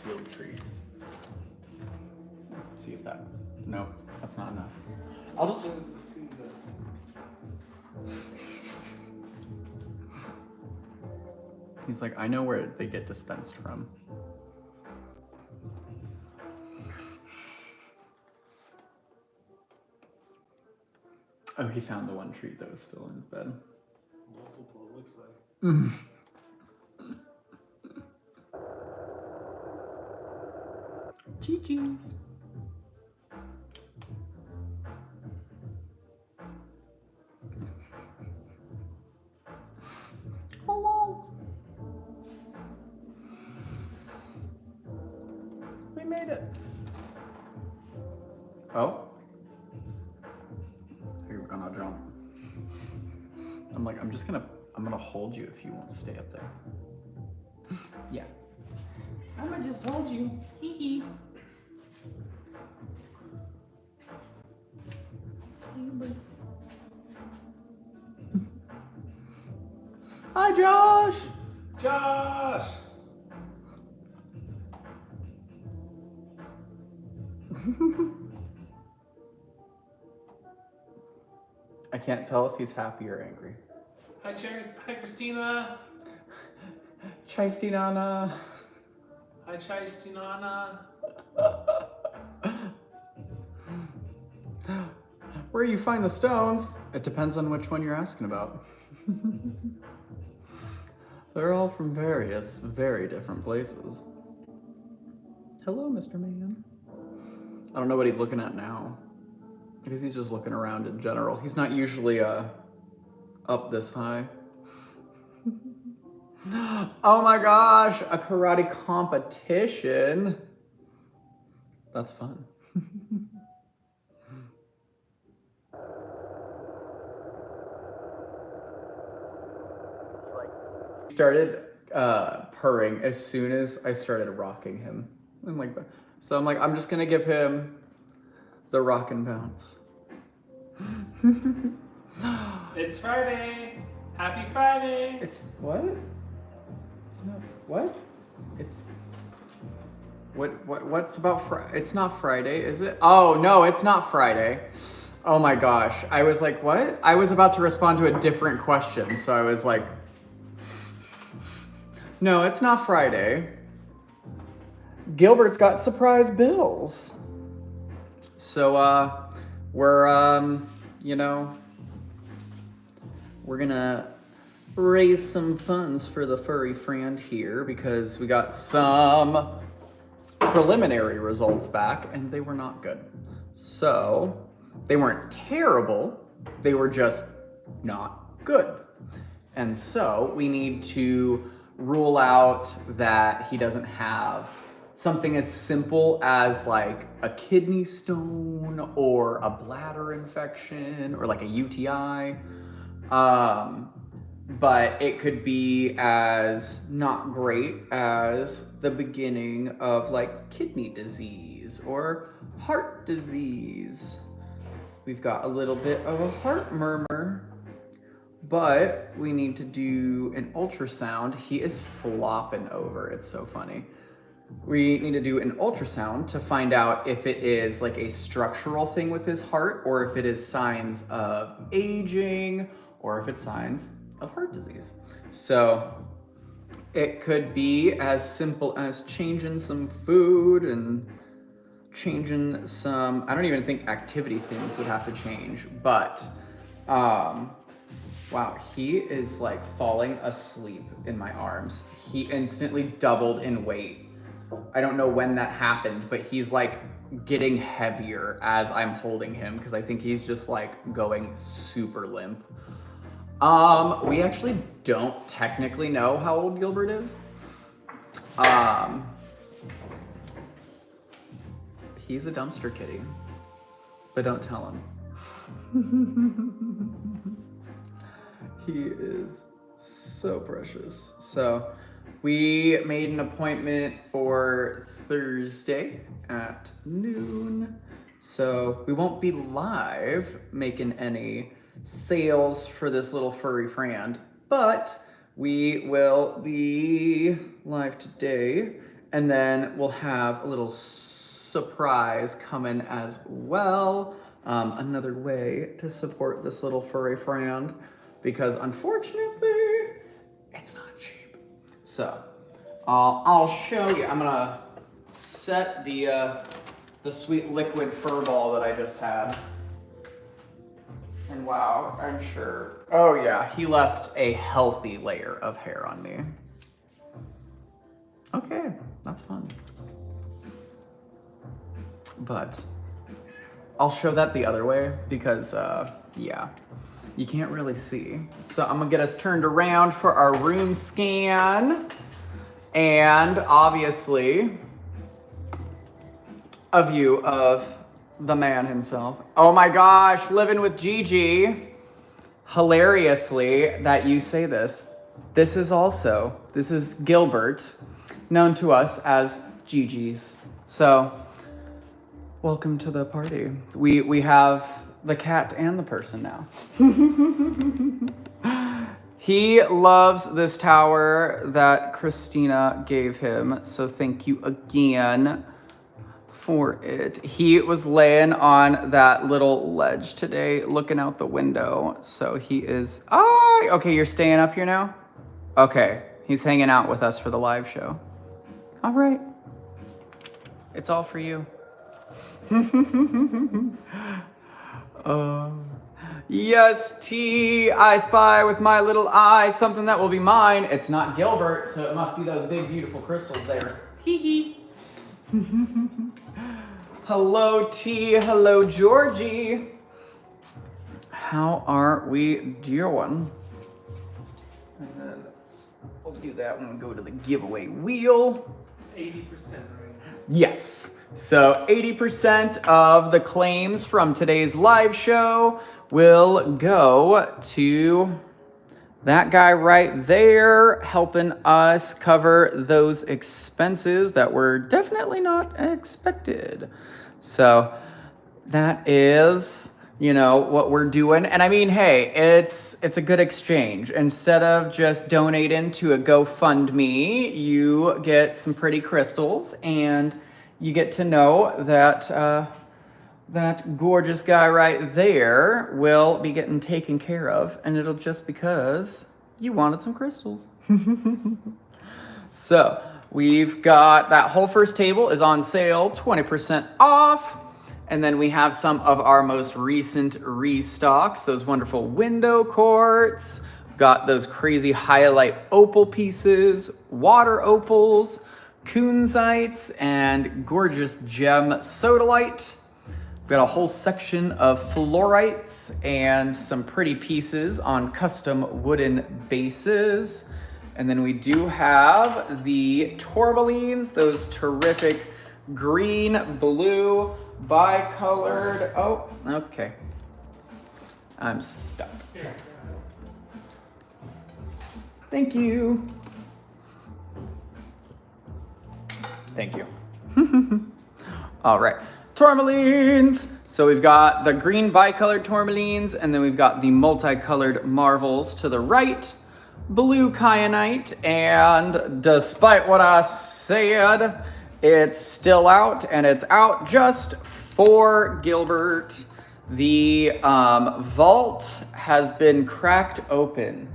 sealed trees. See if that, no, that's not enough. I'll just, let's see this. He's like, I know where they get dispensed from. Oh, he found the one treat that was still in his bed. Multiple, it looks like. GG's. Hello. We made it. Oh. He's gonna jump. I'm like, I'm gonna hold you if you won't stay up there. Yeah. I'm gonna just hold you. Hee hee. Hi, Josh. Josh! I can't tell if he's happy or angry. Hi, Cheers. Hi, Christina. Chaistinana. Hi, Chaistinana. Where you find the stones? It depends on which one you're asking about. They're all from various, very different places. Hello, Mr. Man. I don't know what he's looking at now. I guess he's just looking around in general. He's not usually up this high. Oh my gosh, a karate competition. That's fun. He started purring as soon as I started rocking him. So I'm like, I'm just gonna give him the rock and bounce. It's Friday. Happy Friday. It's what? It's not what? It's what's about Friday? It's not Friday, is it? Oh no, it's not Friday. Oh my gosh. I was like, what? I was about to respond to a different question, so I was like, no, it's not Friday. Gilbert's got surprise bills. So we're you know, we're gonna raise some funds for the furry friend here because we got some preliminary results back and they were not good. So they weren't terrible, they were just not good. And so we need to rule out that he doesn't have something as simple as like a kidney stone or a bladder infection or like a UTI. But it could be as not great as the beginning of like kidney disease or heart disease. We've got a little bit of a heart murmur, but we need to do an ultrasound. He is flopping over, it's so funny. We need to do an ultrasound to find out if it is like a structural thing with his heart or if it is signs of aging or if it's signs of heart disease. So it could be as simple as changing some food and changing some, I don't even think activity things would have to change, but wow, he is like falling asleep in my arms. He instantly doubled in weight. I don't know when that happened, but he's like getting heavier as I'm holding him because I think he's just like going super limp. We actually don't technically know how old Gilbert is. He's a dumpster kitty, but don't tell him. He is so precious. So we made an appointment for Thursday at noon. So we won't be live making any sales for this little furry friend, but we will be live today And then we'll have a little surprise coming as well. Another way to support this little furry friend, because unfortunately, it's not cheap. So I'll show you. I'm gonna set the sweet liquid fur ball that I just had. And wow, I'm sure. Oh yeah, he left a healthy layer of hair on me. Okay, that's fun. But I'll show that the other way because, yeah, you can't really see. So I'm gonna get us turned around for our room scan. And obviously, a view of the man himself. Oh my gosh, living with Gigi. Hilariously that you say this. This is Gilbert, known to us as Gigi's. So, welcome to the party. We have the cat and the person now. He loves this tower that Christina gave him, so thank you again for it. He was laying on that little ledge today, looking out the window, so he is... Oh, okay, you're staying up here now? Okay, he's hanging out with us for the live show. All right. It's all for you. Yes, T, I spy with my little eye something that will be mine. It's not Gilbert, so it must be those big, beautiful crystals there. Hee hee. Hello, T. Hello, Georgie. How are we doing? And then we'll do that when we go to the giveaway wheel. 80%, right? Yes. So 80% of the claims from today's live show will go to that guy right there, helping us cover those expenses that were definitely not expected. So that is, you know, what we're doing. And I mean, hey, it's a good exchange. Instead of just donating to a GoFundMe, you get some pretty crystals and you get to know that that gorgeous guy right there will be getting taken care of, and it'll just because you wanted some crystals. So we've got that whole first table is on sale, 20% off. And then we have some of our most recent restocks, those wonderful window quartz. Got those crazy highlight opal pieces, water opals, kunzites, and gorgeous gem sodalite. We've got a whole section of fluorites and some pretty pieces on custom wooden bases. And then we do have the tourmalines, those terrific green, blue, bicolored. Oh, okay. I'm stuck. Thank you. Thank you. All right. Tourmalines. So we've got the green bicolored tourmalines, and then we've got the multicolored marvels to the right, blue kyanite, and despite what I said, it's still out, and it's out just for Gilbert. The vault has been cracked open.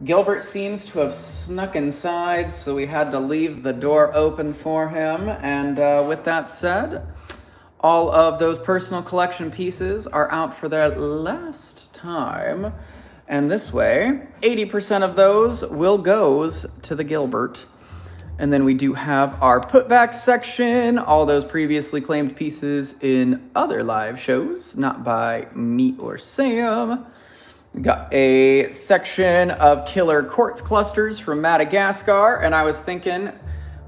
Gilbert seems to have snuck inside, so we had to leave the door open for him. And with that said, all of those personal collection pieces are out for their last time. And this way, 80% of those will goes to the Gilbert. And then we do have our putback section, all those previously claimed pieces in other live shows, not by me or Sam. We got a section of killer quartz clusters from Madagascar, and I was thinking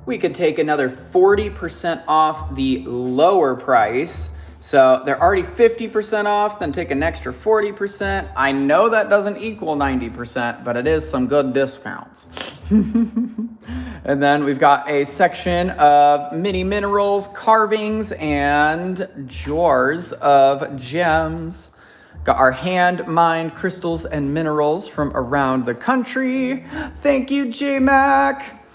we could take another 40% off the lower price. So they're already 50% off, then take an extra 40%. I know that doesn't equal 90%, but it is some good discounts. And then we've got a section of mini minerals, carvings, and jars of gems. Got our hand-mined crystals and minerals from around the country. Thank you, J-Mac.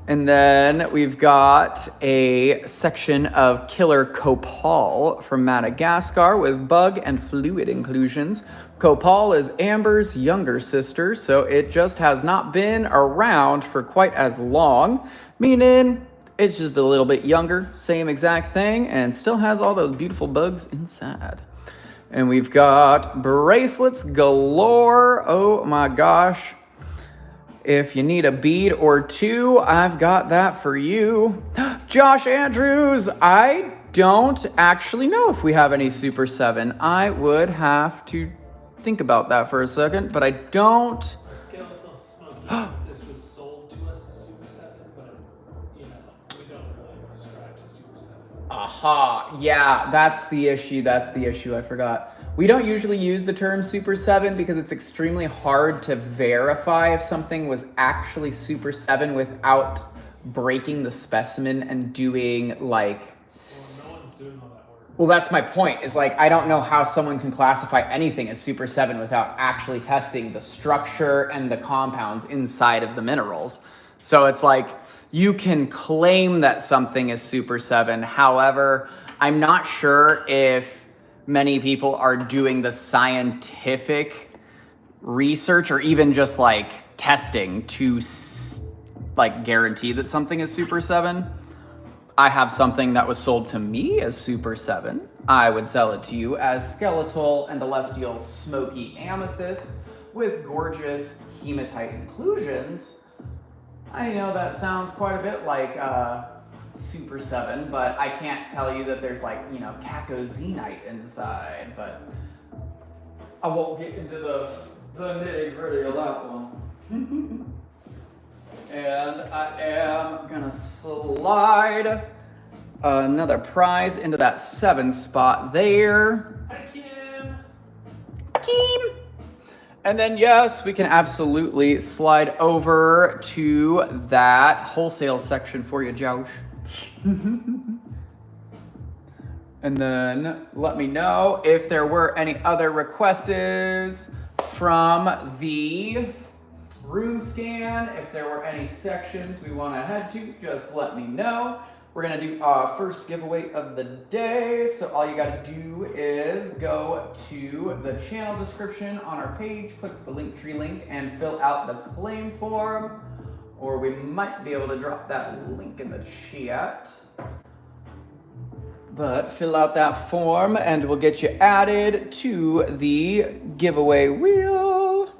And then we've got a section of killer copal from Madagascar with bug and fluid inclusions. Copal is Amber's younger sister, so it just has not been around for quite as long, meaning it's just a little bit younger, same exact thing, and still has all those beautiful bugs inside. And we've got bracelets galore. Oh my gosh. If you need a bead or two, I've got that for you. Josh Andrews, I don't actually know if we have any Super 7. I would have to think about that for a second, but I don't. Our skeletal smoky. This was sold to us as Super 7, but we don't really prescribe to Super 7. Aha, yeah, that's the issue. I forgot. We don't usually use the term Super 7 because it's extremely hard to verify if something was actually Super 7 without breaking the specimen and doing like... Well, no one's doing all that work. Well, that's my point, is like, I don't know how someone can classify anything as Super 7 without actually testing the structure and the compounds inside of the minerals. So it's like, you can claim that something is Super 7. However, I'm not sure if many people are doing the scientific research or even just like testing to like guarantee that something is Super 7. I have something that was sold to me as Super 7. I would sell it to you as skeletal and celestial smoky amethyst with gorgeous hematite inclusions. I know that sounds quite a bit like Super 7, but I can't tell you that there's like, cacozenite inside, but I won't get into the nitty gritty of that one. And I am gonna slide another prize into that 7 spot there. Hi, Kim. Kim. And then, yes, we can absolutely slide over to that wholesale section for you, Josh. And then let me know if there were any other requests from the room scan. If there were any sections we want to head to, just let me know. We're going to do our first giveaway of the day. So all you got to do is go to the channel description on our page, click the Linktree link, and fill out the claim form. Or we might be able to drop that link in the chat. But fill out that form and we'll get you added to the giveaway wheel.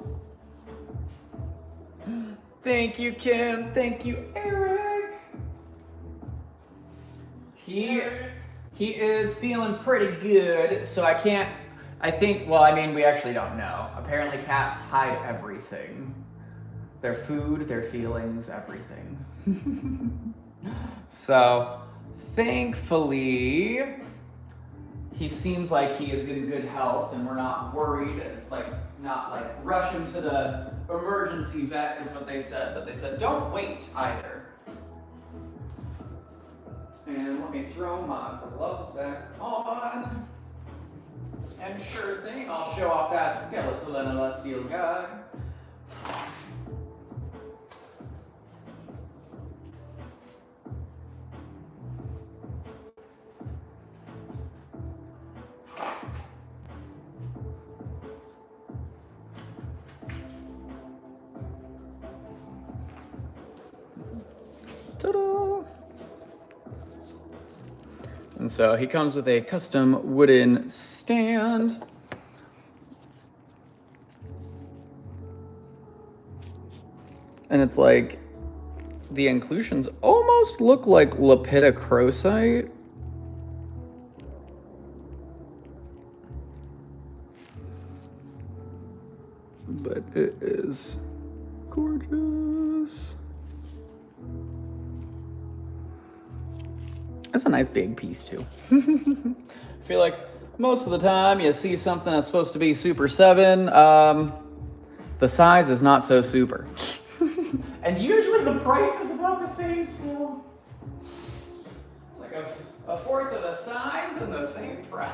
Thank you, Kim. Thank you, Eric. He is feeling pretty good, so we actually don't know. Apparently cats hide everything. Their food, their feelings, everything. So, thankfully, he seems like he is in good health and we're not worried. It's not like rush him to the emergency vet is what they said, but they said don't wait either. And let me throw my gloves back on. And sure thing, I'll show off that skeletal and celestial guy. Ta-da! And so he comes with a custom wooden stand. And it's like, the inclusions almost look like lepidocrocite. But it is gorgeous. That's a nice big piece too. I feel like most of the time you see something that's supposed to be Super 7, the size is not so super. And usually the price is about the same still. It's like a fourth of the size and the same price.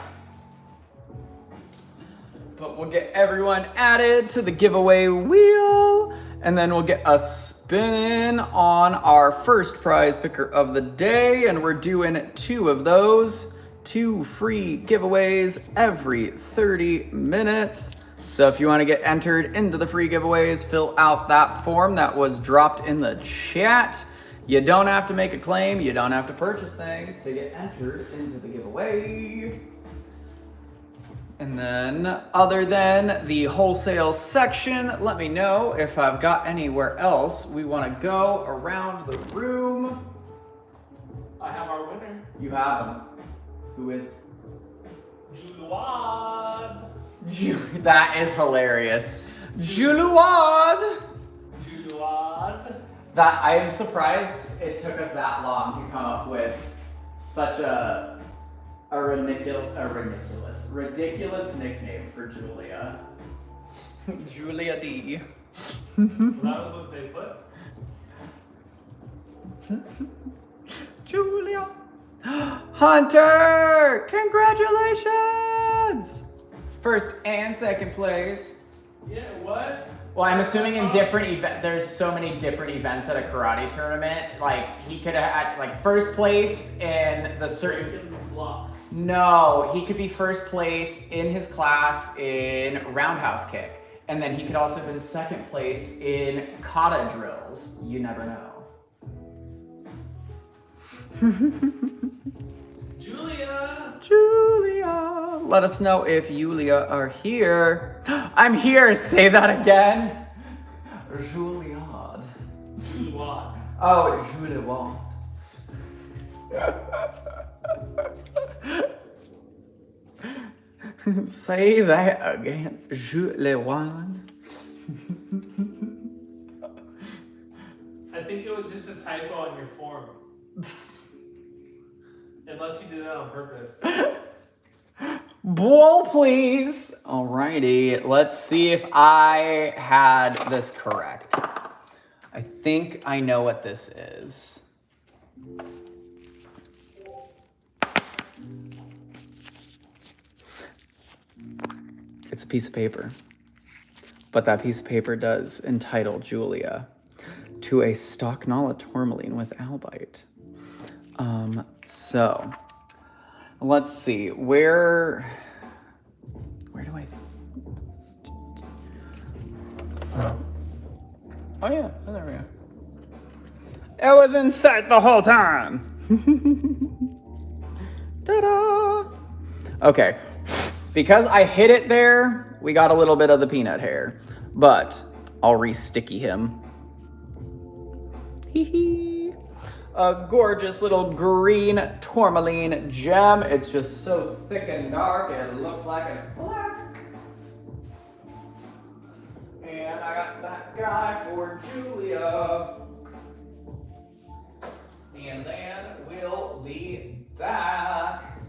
But we'll get everyone added to the giveaway wheel. And then we'll get a spin on our first prize picker of the day. And we're doing 2 of those. 2 free giveaways every 30 minutes. So if you want to get entered into the free giveaways, fill out that form that was dropped in the chat. You don't have to make a claim. You don't have to purchase things to get entered into the giveaway. And then, other than the wholesale section, let me know if I've got anywhere else we want to go around the room. I have our winner. You have him. Who is? Julian. That is hilarious. Julian. Julian. That I am surprised it took us that long to come up with such a ridiculous nickname for Julia. Julia D. That was what they put. Julia. Hunter! Congratulations! First and second place. Yeah, what? Well, I'm assuming in different events, there's so many different events at a karate tournament. Like, he could have had, like, first place in the certain... blocks. No, he could be first place in his class in roundhouse kick. And then he could also have been second place in kata drills. You never know. Julia. Let us know if Julia are here. I'm here. Say that again. Juliad. Julian. Oh, Juliad. Say that again. Julian. I think it was just a typo on your form. Unless you did it on purpose. Ball, please. Alrighty, let's see if I had this correct. I think I know what this is. It's a piece of paper. But that piece of paper does entitle Julia to a stock Nala tourmaline with albite. So let's see, where do I? Oh yeah, oh, there we go. It was in sight the whole time. Ta-da! Okay, because I hit it there, we got a little bit of the peanut hair, but I'll re-sticky him. Hee hee. A gorgeous little green tourmaline gem. It's just so thick and dark, it looks like it's black. And I got that guy for Julia. And then we'll be back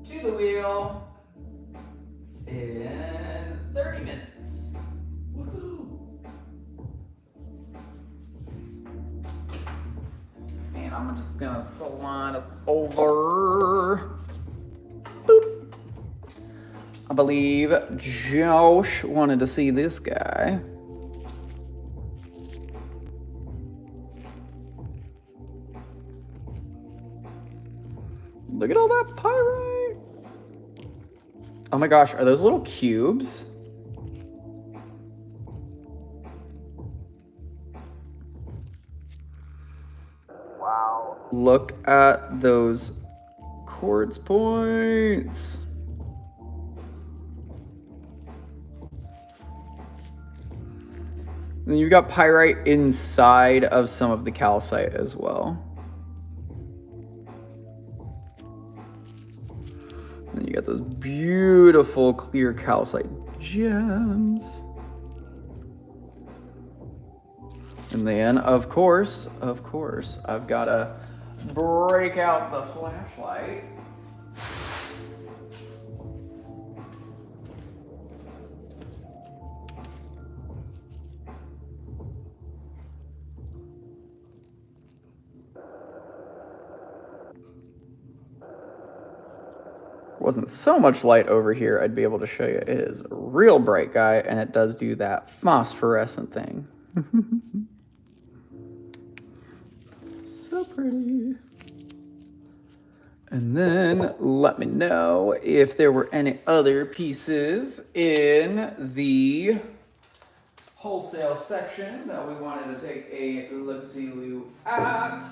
to the wheel in 30 minutes. Woohoo! And I'm just gonna slide it over. Boop. I believe Josh wanted to see this guy. Look at all that pyrite. Oh my gosh, are those little cubes? Wow. Look at those quartz points. And then you've got pyrite inside of some of the calcite as well. And you got those beautiful clear calcite gems. And then, of course, I've got to break out the flashlight. Wasn't so much light over here, I'd be able to show you. It is a real bright guy, and it does do that phosphorescent thing. So pretty. And then let me know if there were any other pieces in the wholesale section that we wanted to take a look-see-loo at,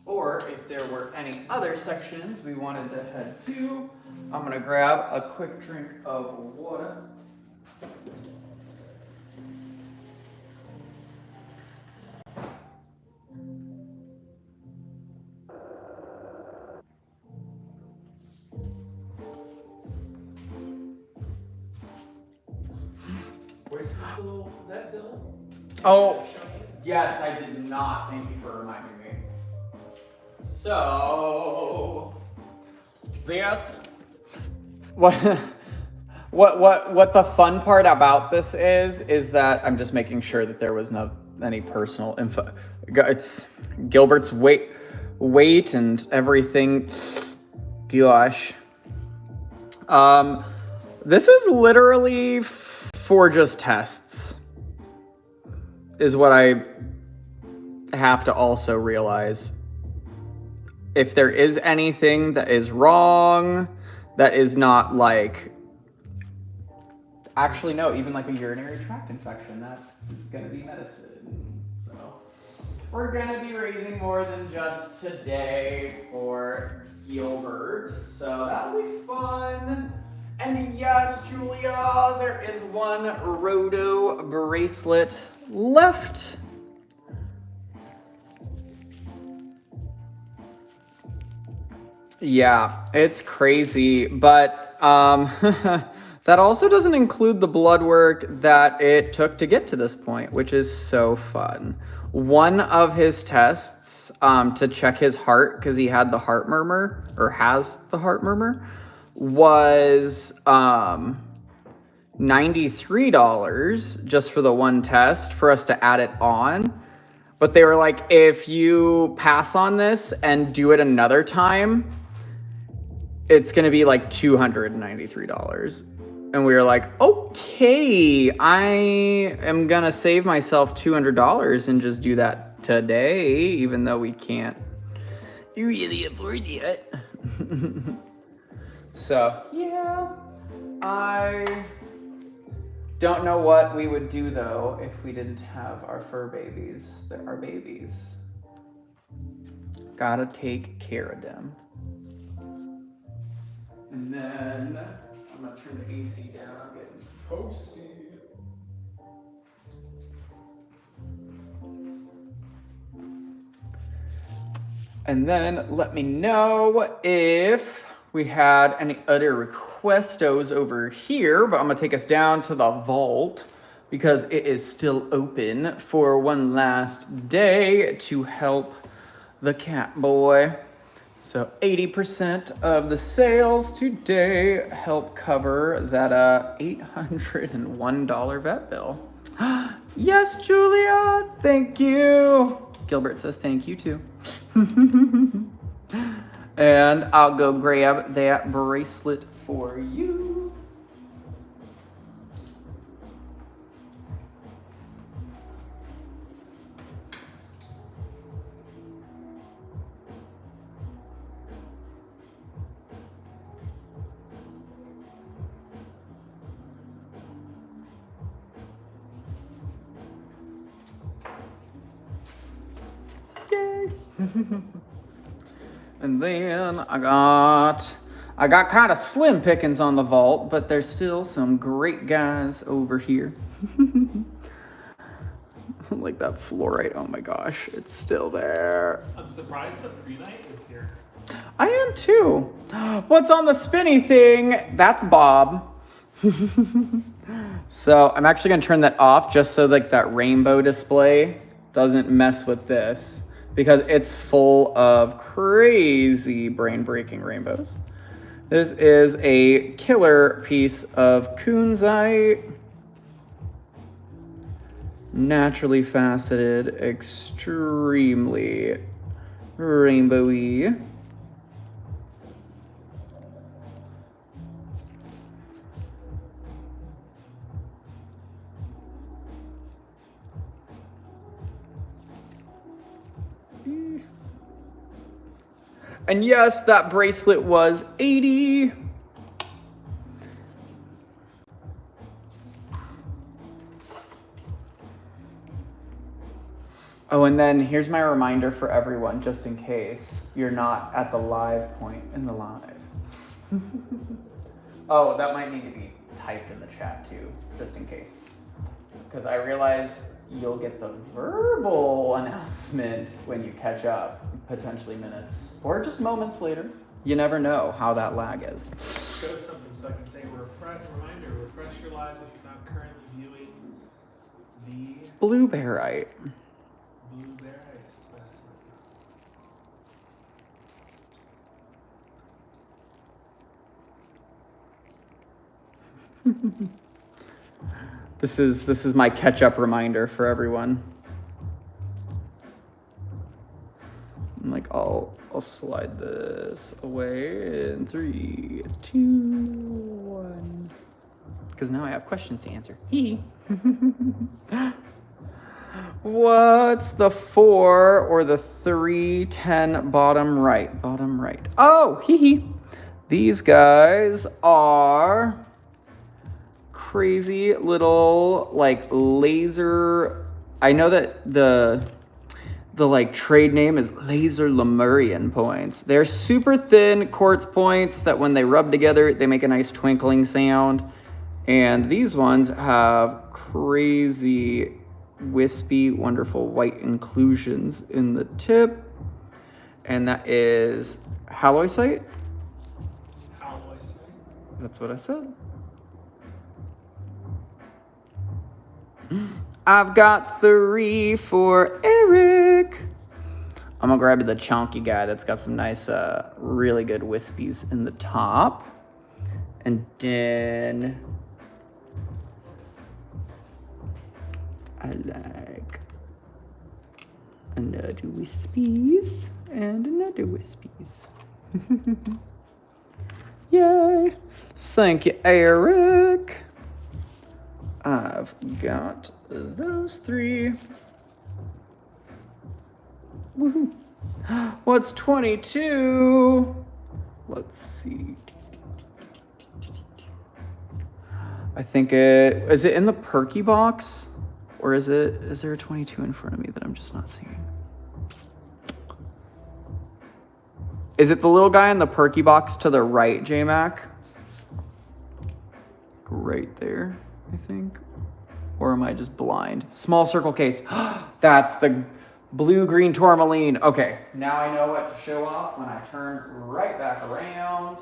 or if there were any other sections we wanted to head to. I'm gonna grab a quick drink of water. Where's his little vet bill? Oh, yes, I did not. Thank you for reminding me. So, this, what, what the fun part about this is that I'm just making sure that there was no any personal info. It's Gilbert's weight and everything. Gosh. This is literally for just tests, is what I have to also realize. If there is anything that is wrong, that is not like, actually no, even like a urinary tract infection, that is gonna be medicine. So we're gonna be raising more than just today for Gilbert. So that'll be fun. And yes, Julia, there is one Roto bracelet left. Yeah, it's crazy, but that also doesn't include the blood work that it took to get to this point, which is so fun. One of his tests to check his heart, because he had the heart murmur, or has the heart murmur, was $93 just for the one test for us to add it on. But they were like, if you pass on this and do it another time, it's going to be like $293. And we were like, okay, I am going to save myself $200 and just do that today, even though we can't really afford it. So, yeah, I don't know what we would do though if we didn't have our fur babies. They're our babies. Gotta take care of them. And then I'm gonna turn the AC down. I'm getting toasty. And then let me know if we had any other requestos over here, but I'm gonna take us down to the vault because it is still open for one last day to help the cat boy. So 80% of the sales today help cover that $801 vet bill. Yes, Julia, thank you. Gilbert says thank you too. And I'll go grab that bracelet for you. Yay. And then I got kind of slim pickings on the vault, but there's still some great guys over here. Like that fluorite, oh my gosh, it's still there. I'm surprised the pre-night is here. I am too. What's on the spinny thing? That's Bob. So I'm actually gonna turn that off just so like that rainbow display doesn't mess with this, because it's full of crazy brain-breaking rainbows. This is a killer piece of kunzite. Naturally faceted, extremely rainbowy. And yes, that bracelet was 80. Oh, and then here's my reminder for everyone, just in case you're not at the live point in the live. Oh, that might need to be typed in the chat too, just in case. Because I realize you'll get the verbal announcement when you catch up, potentially minutes, or just moments later. You never know how that lag is. Show something so I can say reminder, refresh your live if you're not currently viewing the Blueberry. blueberry specimen. This is my catch-up reminder for everyone. Like I'll slide this away in 3, 2, 1. Because now I have questions to answer. Hee. What's the 4 or the 3, 10 bottom right? Bottom right. Oh, hee hee. These guys are crazy little like laser. I know that the like trade name is laser Lemurian points. They're super thin quartz points that when they rub together, they make a nice twinkling sound. And these ones have crazy wispy, wonderful white inclusions in the tip. And that is halloysite. Halloysite. That's what I said. I've got 3 for Eric. I'm gonna grab the chunky guy that's got some nice, really good wispies in the top. And then I like another wispies and another wispies. Yay! Thank you, Eric. I've got those 3. Woohoo! What's 22? Let's see. I think is it in the perky box? Or is there a 22 in front of me that I'm just not seeing? Is it the little guy in the perky box to the right, J-Mac? Right there, I think. Or am I just blind? Small circle case. That's the blue-green tourmaline. Okay, now I know what to show off when I turn right back around.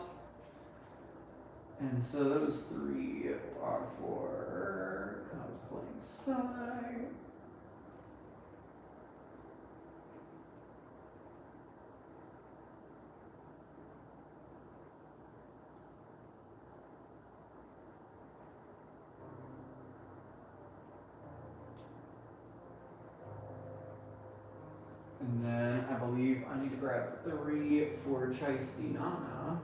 And so those 3 are for cosplaying side. And then I believe I need to grab 3 for Chaistinana.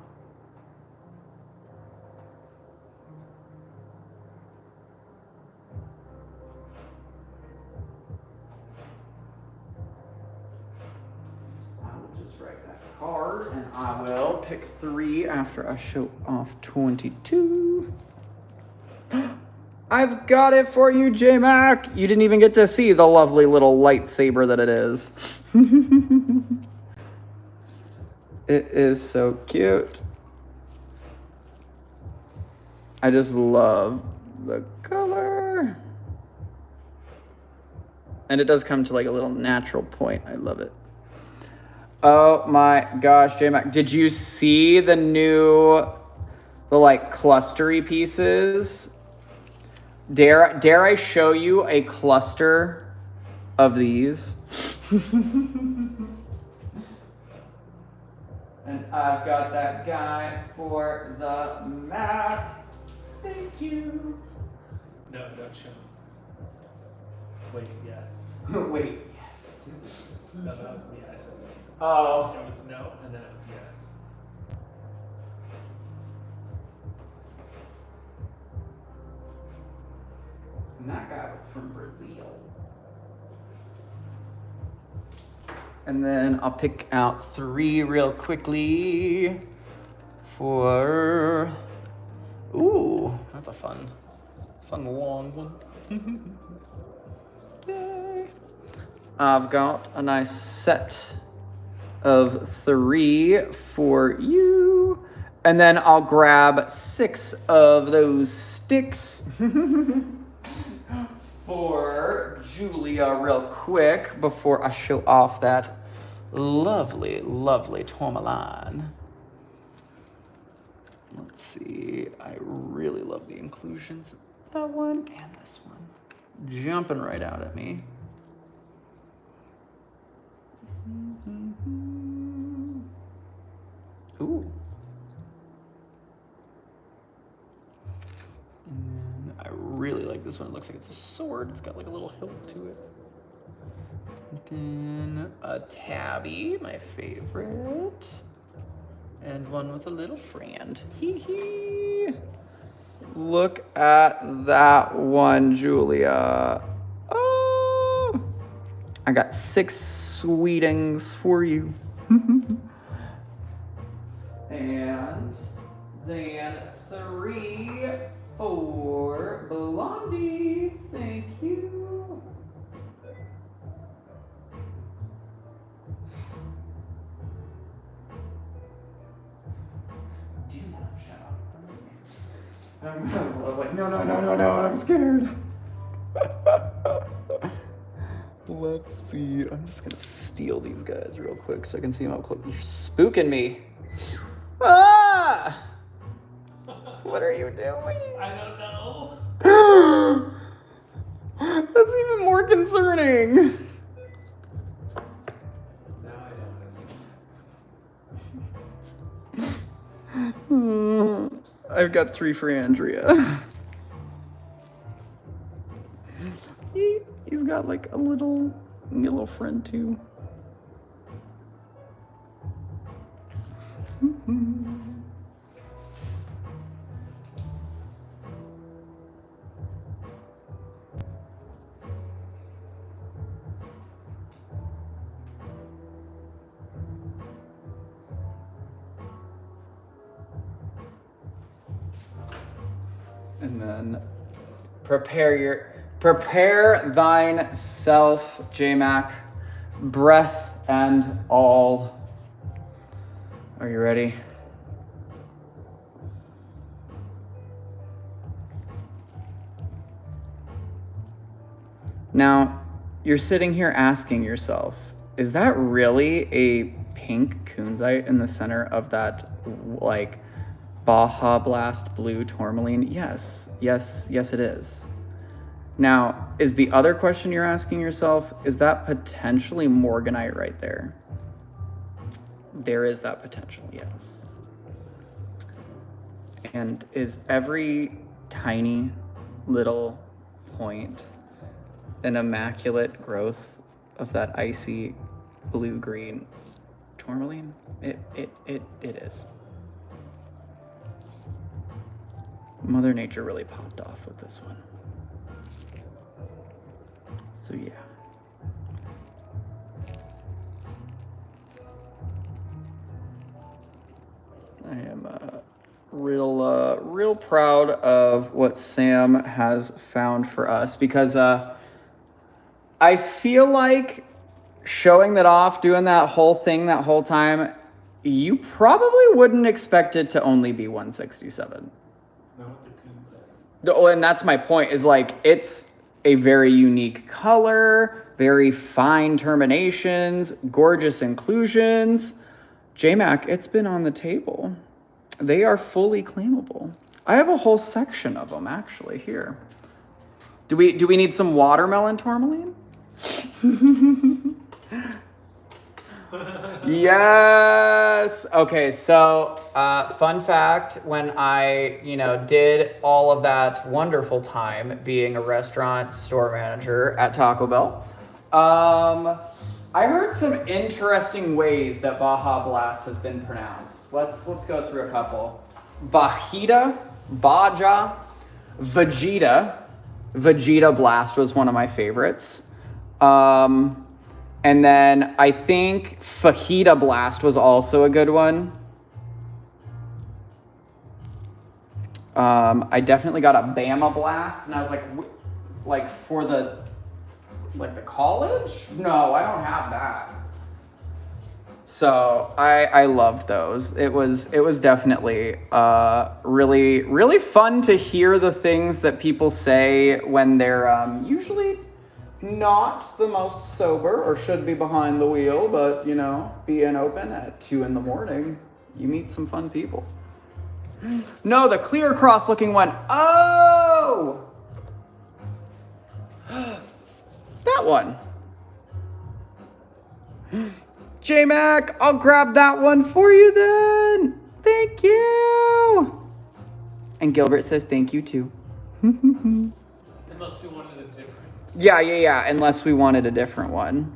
I will just write that card and I will pick 3 after I show off 22. I've got it for you, J-Mac. You didn't even get to see the lovely little lightsaber that it is. It is so cute. I just love the color. And it does come to like a little natural point. I love it. Oh my gosh, J-Mac. Did you see the like clustery pieces? Dare I show you a cluster of these? And I've got that guy for the map. Thank you. No, don't show. Wait, yes. Wait, yes. No, that was me. I said wait. Oh. It was no, and then it was yes. And that guy was from Brazil. And then I'll pick out 3 real quickly for... Ooh, that's a fun long one. Yay. I've got a nice set of 3 for you. And then I'll grab 6 of those sticks for Julia real quick before I show off that lovely, lovely tourmaline. Let's see, I really love the inclusions of that one and this one. Jumping right out at me. Ooh. And then I really like this one. It looks like it's a sword. It's got like a little hilt to it. And then a tabby, my favorite. And one with a little friend. Hee hee. Look at that one, Julia. Oh, I got 6 sweetings for you. And then 3 for Blondie. Thank you. Do not shut up. I was like, no, I'm scared. Let's see. I'm just gonna steal these guys real quick so I can see them up close. You're spooking me. Ah! What are you doing? I don't know. That's even more concerning. Now I know. I've got 3 for Andrea. He's got like a little friend too. And then prepare thine self, J-Mac, breath and all. Are you ready? Now, you're sitting here asking yourself, is that really a pink kunzite in the center of that, like, Baja Blast blue tourmaline? Yes, it is. Now, is the other question you're asking yourself, is that potentially morganite right there? There is that potential, yes. And is every tiny little point an immaculate growth of that icy blue-green tourmaline? It is. Mother Nature really popped off with this one. So yeah. I am real proud of what Sam has found for us, because I feel like showing that off, doing that whole thing that whole time, you probably wouldn't expect it to only be 167. And that's my point, is like, it's a very unique color, very fine terminations, gorgeous inclusions. J-Mac, it's been on the table. They are fully claimable. I have a whole section of them actually here. Do we need some watermelon tourmaline? Yes. Okay, so fun fact, when I, did all of that wonderful time being a restaurant store manager at Taco Bell, I heard some interesting ways that Baja Blast has been pronounced. Let's go through a couple. Bajita, Baja, Vegeta. Vegeta Blast was one of my favorites. And then I think Fajita Blast was also a good one. I definitely got a Bama Blast, and I was like for the college? No, I don't have that. So I loved those. It was definitely really, really fun to hear the things that people say when they're usually not the most sober or should be behind the wheel, but you know, being open at 2 a.m, you meet some fun people. No, the clear cross looking one. Oh! That one. J-Mac, I'll grab that one for you then. Thank you. And Gilbert says thank you too. Unless we wanted a different. Yeah. Unless we wanted a different one.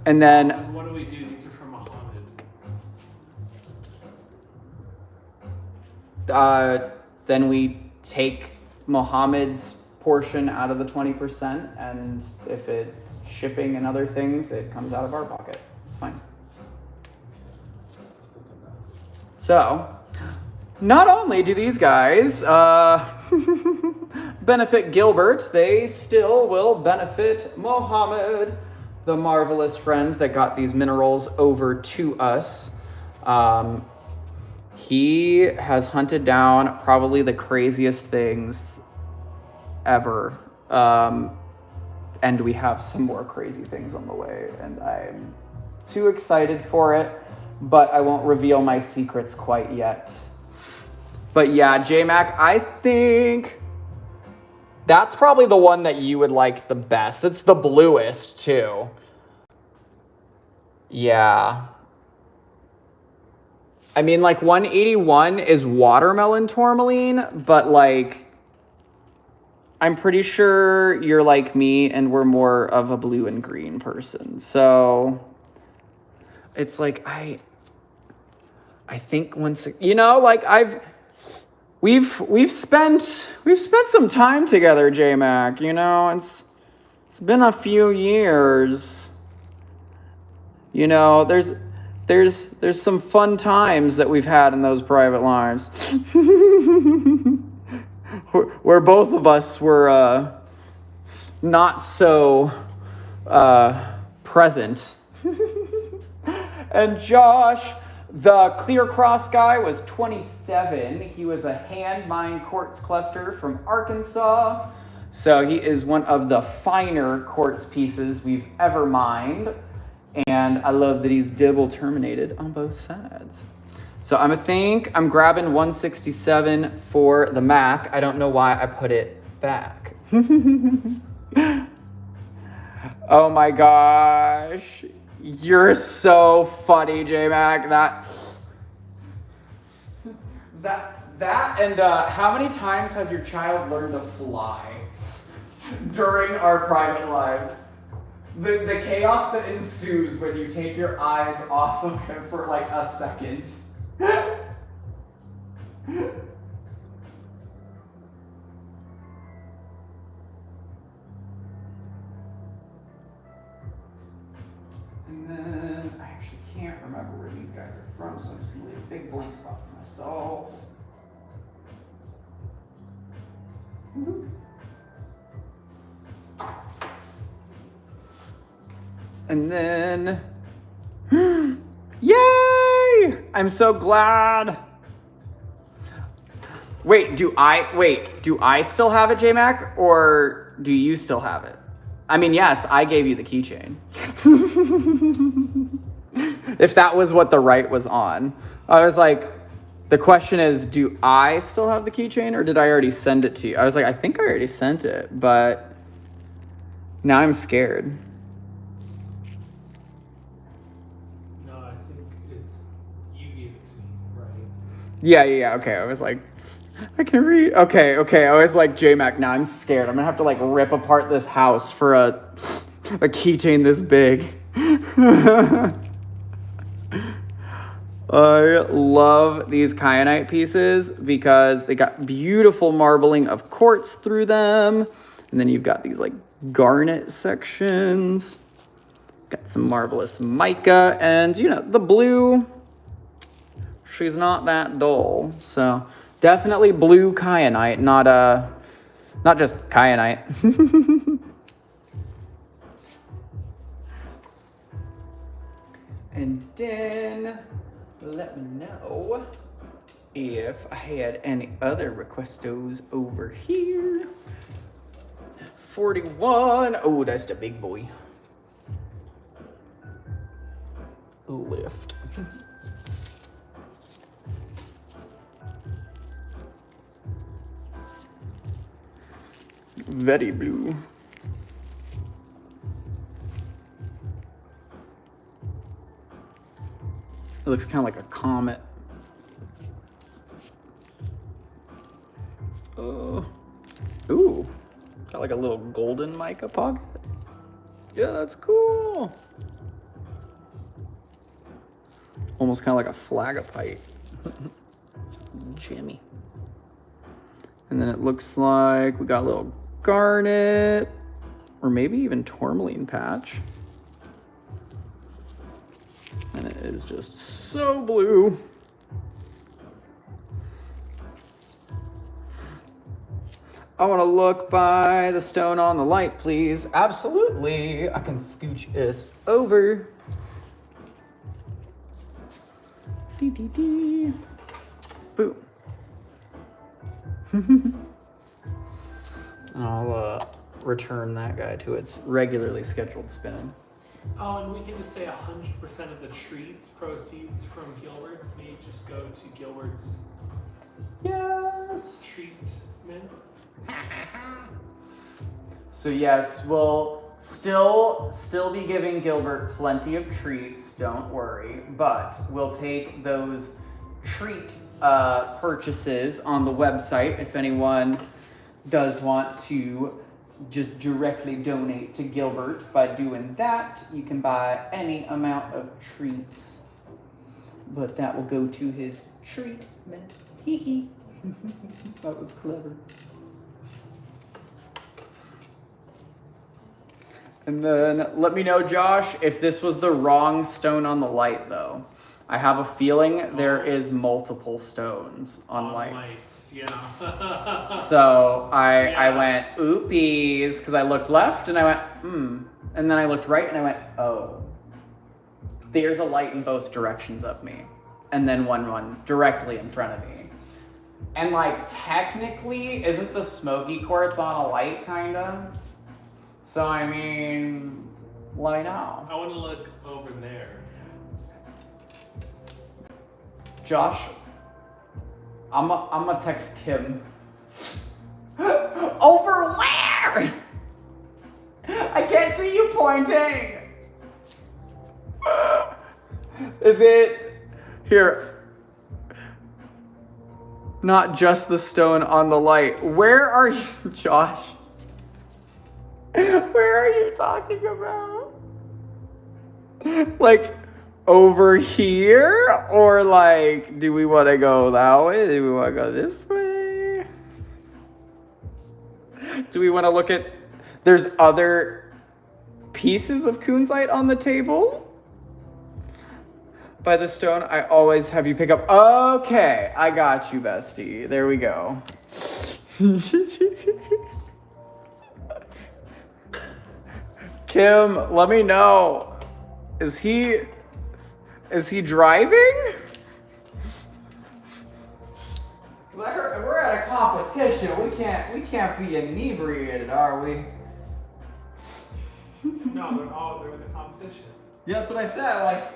And then... And what do we do? These are from Mohammed. Then we take Mohammed's portion out of the 20%, and if it's shipping and other things, it comes out of our pocket. It's fine. So, not only do these guys benefit Gilbert, they still will benefit Mohammed, the marvelous friend that got these minerals over to us. He has hunted down probably the craziest things ever. And we have some more crazy things on the way, and I'm too excited for it, but I won't reveal my secrets quite yet. But yeah, J-Mac, I think that's probably the one that you would like the best. It's the bluest too. Yeah. I mean, like 181 is watermelon tourmaline, but like, I'm pretty sure you're like me and we're more of a blue and green person. So it's like, I think once, you know, like we've spent some time together, J-Mac, you know, it's been a few years, you know, there's some fun times that we've had in those private lives where both of us were not so present. And Josh, the Clear Cross guy, was 27. He was a hand mined quartz cluster from Arkansas. So he is one of the finer quartz pieces we've ever mined. And I love that he's double terminated on both sides. So I'm grabbing 167 for the Mac. I don't know why I put it back. Oh my gosh. You're so funny, J-Mac. That and how many times has your child learned to fly during our private lives? The chaos that ensues when you take your eyes off of him for like a second. And then I actually can't remember where these guys are from, so I'm just gonna leave a big blank spot for myself. And then, yay! I'm so glad. Wait, do I still have it, J-Mac, or do you still have it? I mean, yes, I gave you the keychain. If that was what the right was on. I was like, the question is, do I still have the keychain, or did I already send it to you? I was like, I think I already sent it, but now I'm scared. No, I think it's you gave it to me, right? Yeah. Okay, I was like, I can read. Okay. I was like, J-Mac, now I'm scared. I'm gonna have to like rip apart this house for a keychain this big. I love these kyanite pieces because they got beautiful marbling of quartz through them. And then you've got these like garnet sections. Got some marvelous mica, and you know, the blue, she's not that dull. So definitely blue kyanite, not just kyanite. And then let me know if I had any other requestos over here. 41. Oh, that's the big boy. Lift. Very blue. It looks kind of like a comet. Ooh, got like a little golden mica pocket. Yeah, that's cool. Almost kind of like a flagopite. Jimmy. And then it looks like we got a little garnet, or maybe even tourmaline patch. And it is just so blue. I want to look by the stone on the light, please. Absolutely. I can scooch this over. Dee dee dee. Boom. I'll return that guy to its regularly scheduled spin. Oh, and we can just say 100% of the treats proceeds from Gilbert's may just go to Gilbert's treatment. So yes, we'll still be giving Gilbert plenty of treats, don't worry, but we'll take those treat purchases on the website if anyone does want to just directly donate to Gilbert. By doing that, you can buy any amount of treats, but that will go to his treatment. Hee hee. That was clever. And then let me know, Josh, if this was the wrong stone on the light, though. I have a feeling there is multiple stones on lights. Yeah. So I went, oopies, because I looked left and I went, And then I looked right and I went, oh. There's a light in both directions of me. And then one directly in front of me. And like, technically, isn't the smoky quartz on a light, kind of? So, I mean, let me know. I want to look over there. Josh, I'm gonna text Kim. Over where? I can't see you pointing. Is it here? Not just the stone on the light. Where are you, Josh? Where are you talking about? Like over here? Or like, do we want to go that way? Do we want to go this way? Do we want to look at, there's other pieces of kunzite on the table? By the stone, I always have you pick up. Okay, I got you, bestie. There we go. Kim, let me know. Is he driving? We're at a competition. We can't be inebriated, are we? No, they're in the competition. Yeah, that's what I said. Like,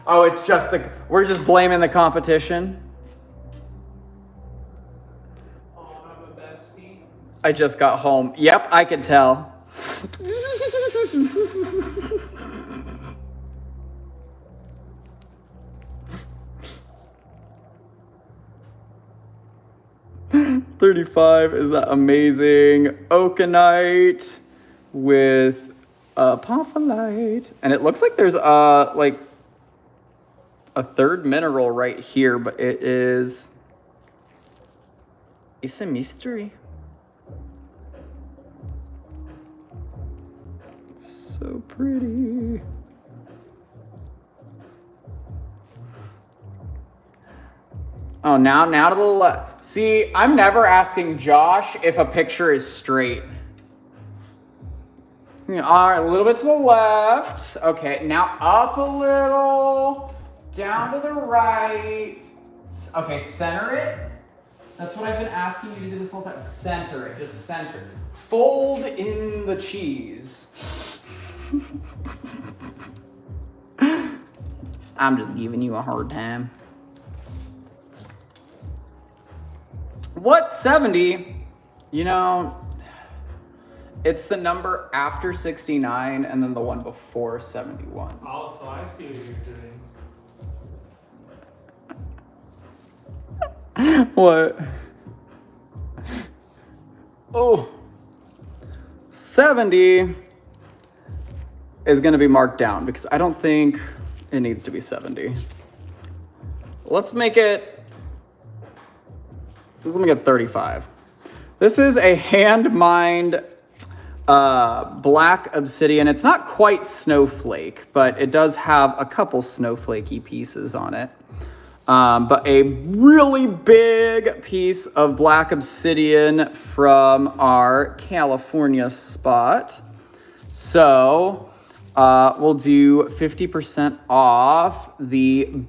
oh, it's just we're just blaming the competition. Oh, I'm a bestie. I just got home. Yep, I can tell. $35 is that amazing oakenite with apophyllite, and it looks like there's like a third mineral right here, but it's a mystery. So pretty. Oh, now to the left. See, I'm never asking Josh if a picture is straight. All right, a little bit to the left. Okay, now up a little. Down to the right. Okay, center it. That's what I've been asking you to do this whole time. Center it, just center. Fold in the cheese. I'm just giving you a hard time. What's 70? You know, it's the number after 69 and then the one before 71. Also, I see what you're doing. What? Oh. 70 is going to be marked down because I don't think it needs to be 70. Let's make it 35. This is a hand-mined black obsidian. It's not quite snowflake, but it does have a couple snowflakey pieces on it. But a really big piece of black obsidian from our California spot. So we'll do 50% off the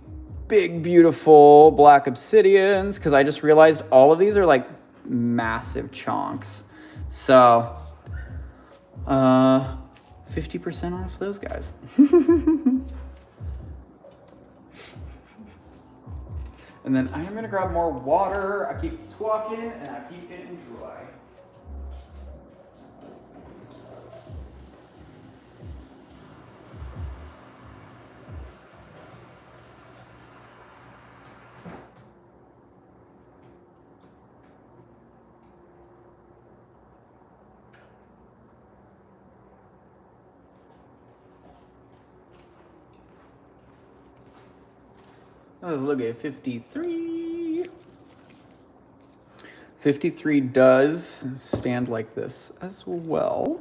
big, beautiful black obsidians, because I just realized all of these are like massive chunks. So 50% off those guys. And then I am gonna grab more water. I keep talking and I keep getting dry. Let's look at 53. 53 does stand like this as well.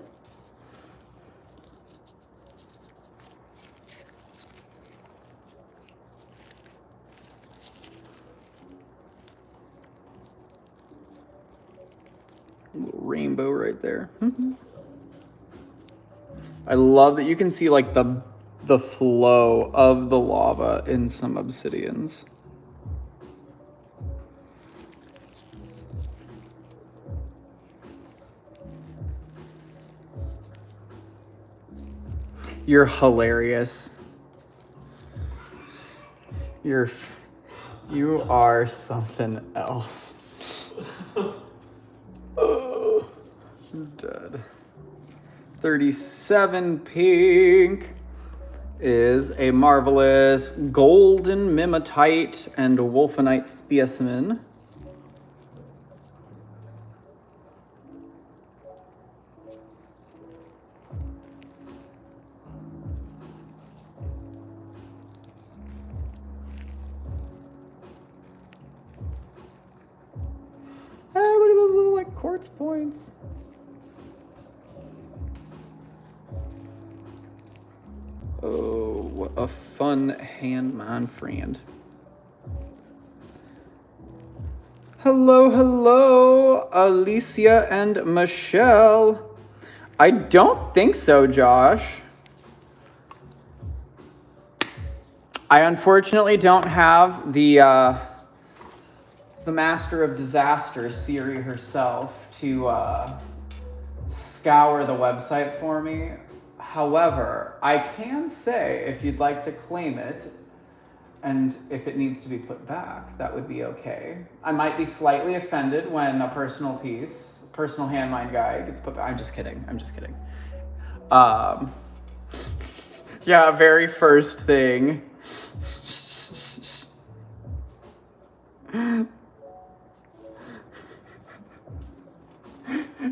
A little rainbow right there. I love that you can see like the flow of the lava in some obsidians. You're hilarious. You are something else. Oh, I'm dead. 37 pink is a marvelous golden mimetite and wolfenite specimen. Oh, look at those little like quartz points. Oh, what a fun hand-mine friend. Hello, Alicia and Michelle. I don't think so, Josh. I unfortunately don't have the Master of Disaster, Siri herself, to scour the website for me. However, I can say if you'd like to claim it, and if it needs to be put back, that would be okay. I might be slightly offended when a personal hand mine guide gets put back. I'm just kidding. Yeah, very first thing.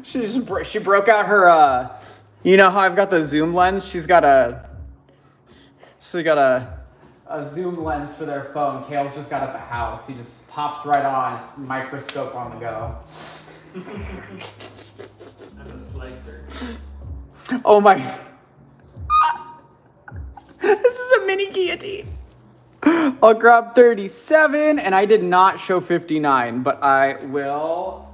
She broke out her you know how I've got the zoom lens? She got a zoom lens for their phone. Kale's just got at the house. He just pops right on, his microscope on the go. That's a slicer. Oh my. This is a mini guillotine. I'll grab 37, and I did not show 59, but I will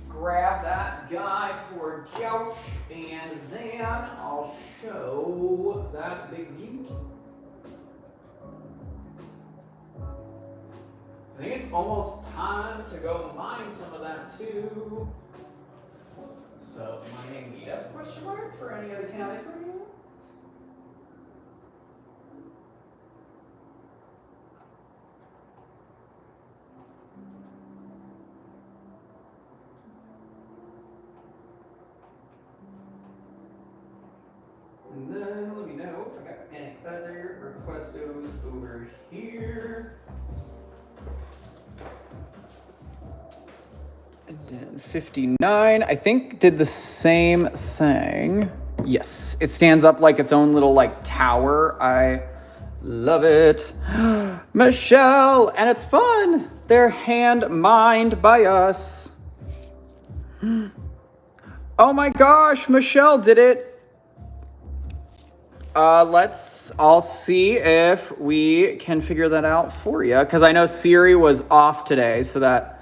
grab that guy for Josh, and then I'll show that big beauty. I think it's almost time to go mine some of that too. So, mining meetup question mark for any other Californians? And then let me know if I got any other requestos over here. And then 59, I think, did the same thing. Yes, it stands up like its own little like tower. I love it. Michelle, and it's fun. They're hand mined by us. Oh my gosh, Michelle did it. I'll see if we can figure that out for you, because I know Siri was off today, so that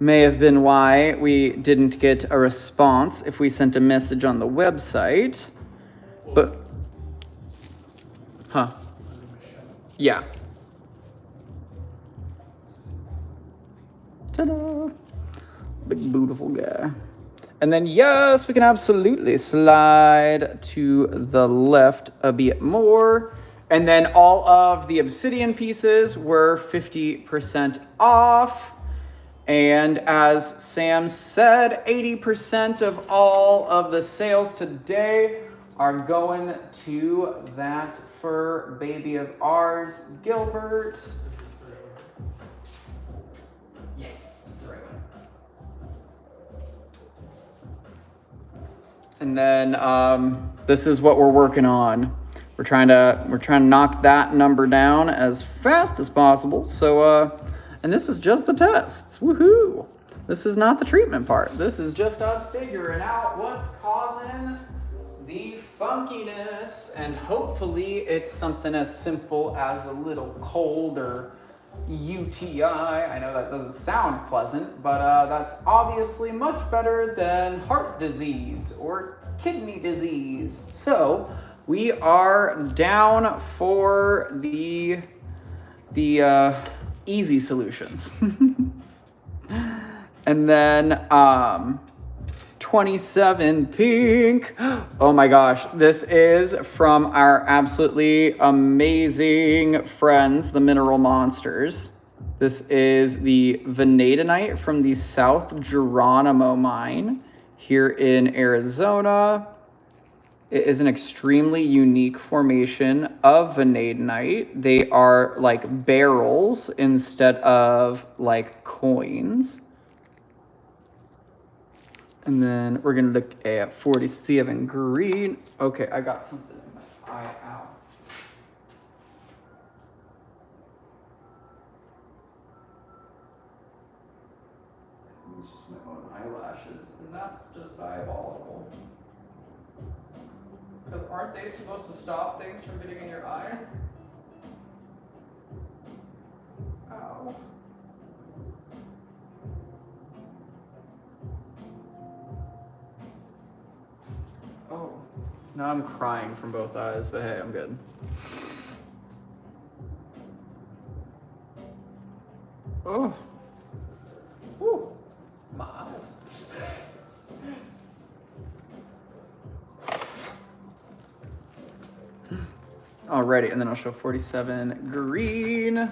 may have been why we didn't get a response if we sent a message on the website. But, huh? Yeah. Ta-da! Big beautiful guy. And then, yes, we can absolutely slide to the left a bit more. And then all of the obsidian pieces were 50% off. And as Sam said, 80% of all of the sales today are going to that fur baby of ours, Gilbert. Yes, that's the right one. And then this is what we're working on. We're trying to knock that number down as fast as possible. So and this is just the tests. Woohoo! This is not the treatment part. This is just us figuring out what's causing the funkiness, and hopefully it's something as simple as a little cold or UTI. I know that doesn't sound pleasant, but that's obviously much better than heart disease or kidney disease. So we are down for the easy solutions. And then 27 pink. Oh my gosh, this is from our absolutely amazing friends, the Mineral Monsters. This is the vanadinite from the South Geronimo mine here in Arizona. It is an extremely unique formation of vanadinite. They are like barrels instead of like coins. And then we're gonna look at 47 green. Okay, I got something in my eye. Ow. It's just my own eyelashes, and that's just diabolical. Because aren't they supposed to stop things from getting in your eye? Ow. Oh, now I'm crying from both eyes, but hey, I'm good. Oh. Woo. My eyes. Alrighty, and then I'll show 47 green.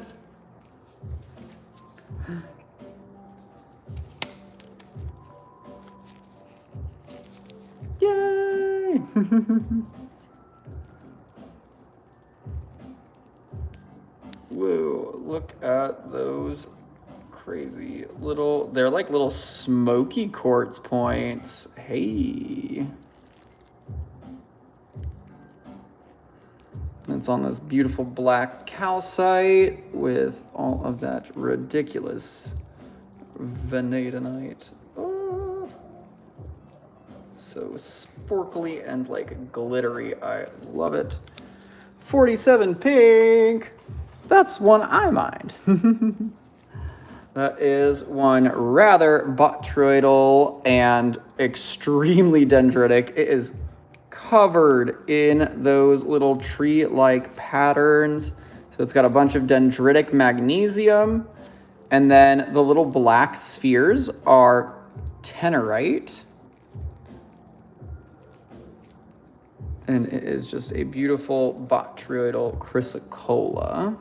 Yay! Whoa, look at those crazy little, they're like little smoky quartz points. Hey. It's on this beautiful black calcite with all of that ridiculous vanadinite. Oh, so sparkly and like glittery. I love it. 47 pink. That's one I mind. That is one rather botryoidal and extremely dendritic. It is covered in those little tree-like patterns. So it's got a bunch of dendritic magnesium. And then the little black spheres are tenorite. And it is just a beautiful botryoidal chrysocolla.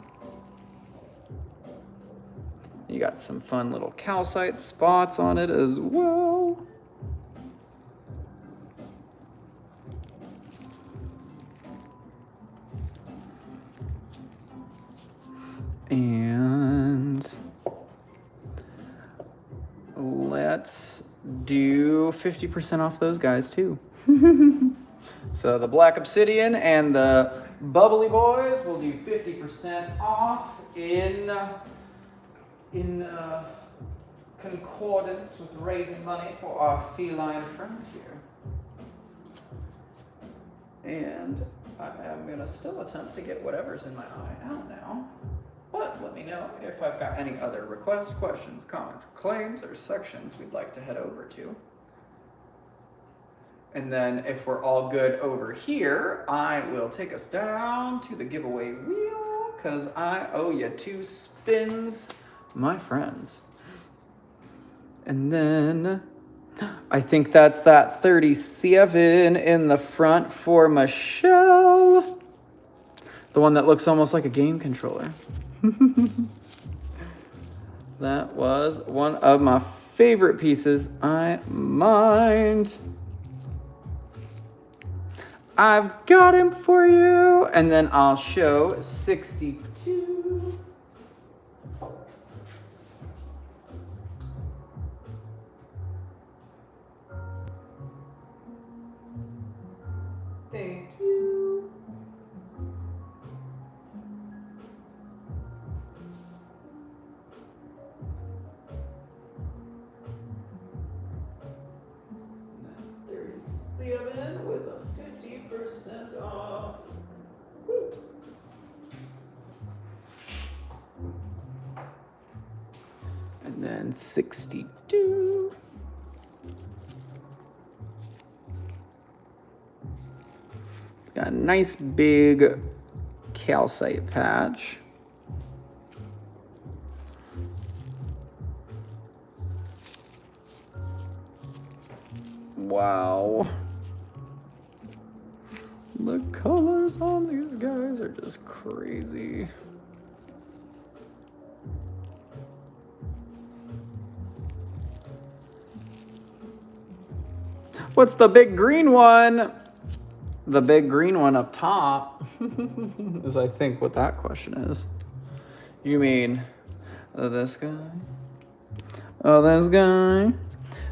You got some fun little calcite spots on it as well. And let's do 50% off those guys too. So the black obsidian and the bubbly boys will do 50% off in concordance with raising money for our feline friend here. And I am gonna still attempt to get whatever's in my eye out now. But let me know if I've got any other requests, questions, comments, claims, or sections we'd like to head over to. And then if we're all good over here, I will take us down to the giveaway wheel because I owe you 2 spins, my friends. And then I think that's that 37 in the front for Michelle. The one that looks almost like a game controller. That was one of my favorite pieces. I mind. I've got him for you. And then I'll show 62. Thank you. That's 37 with a 50% off. Woo. And then 62. Got a nice big calcite patch. Wow. The colors on these guys are just crazy. What's the big green one? The big green one up top is, I think, what that question is. You mean this guy? Oh, this guy?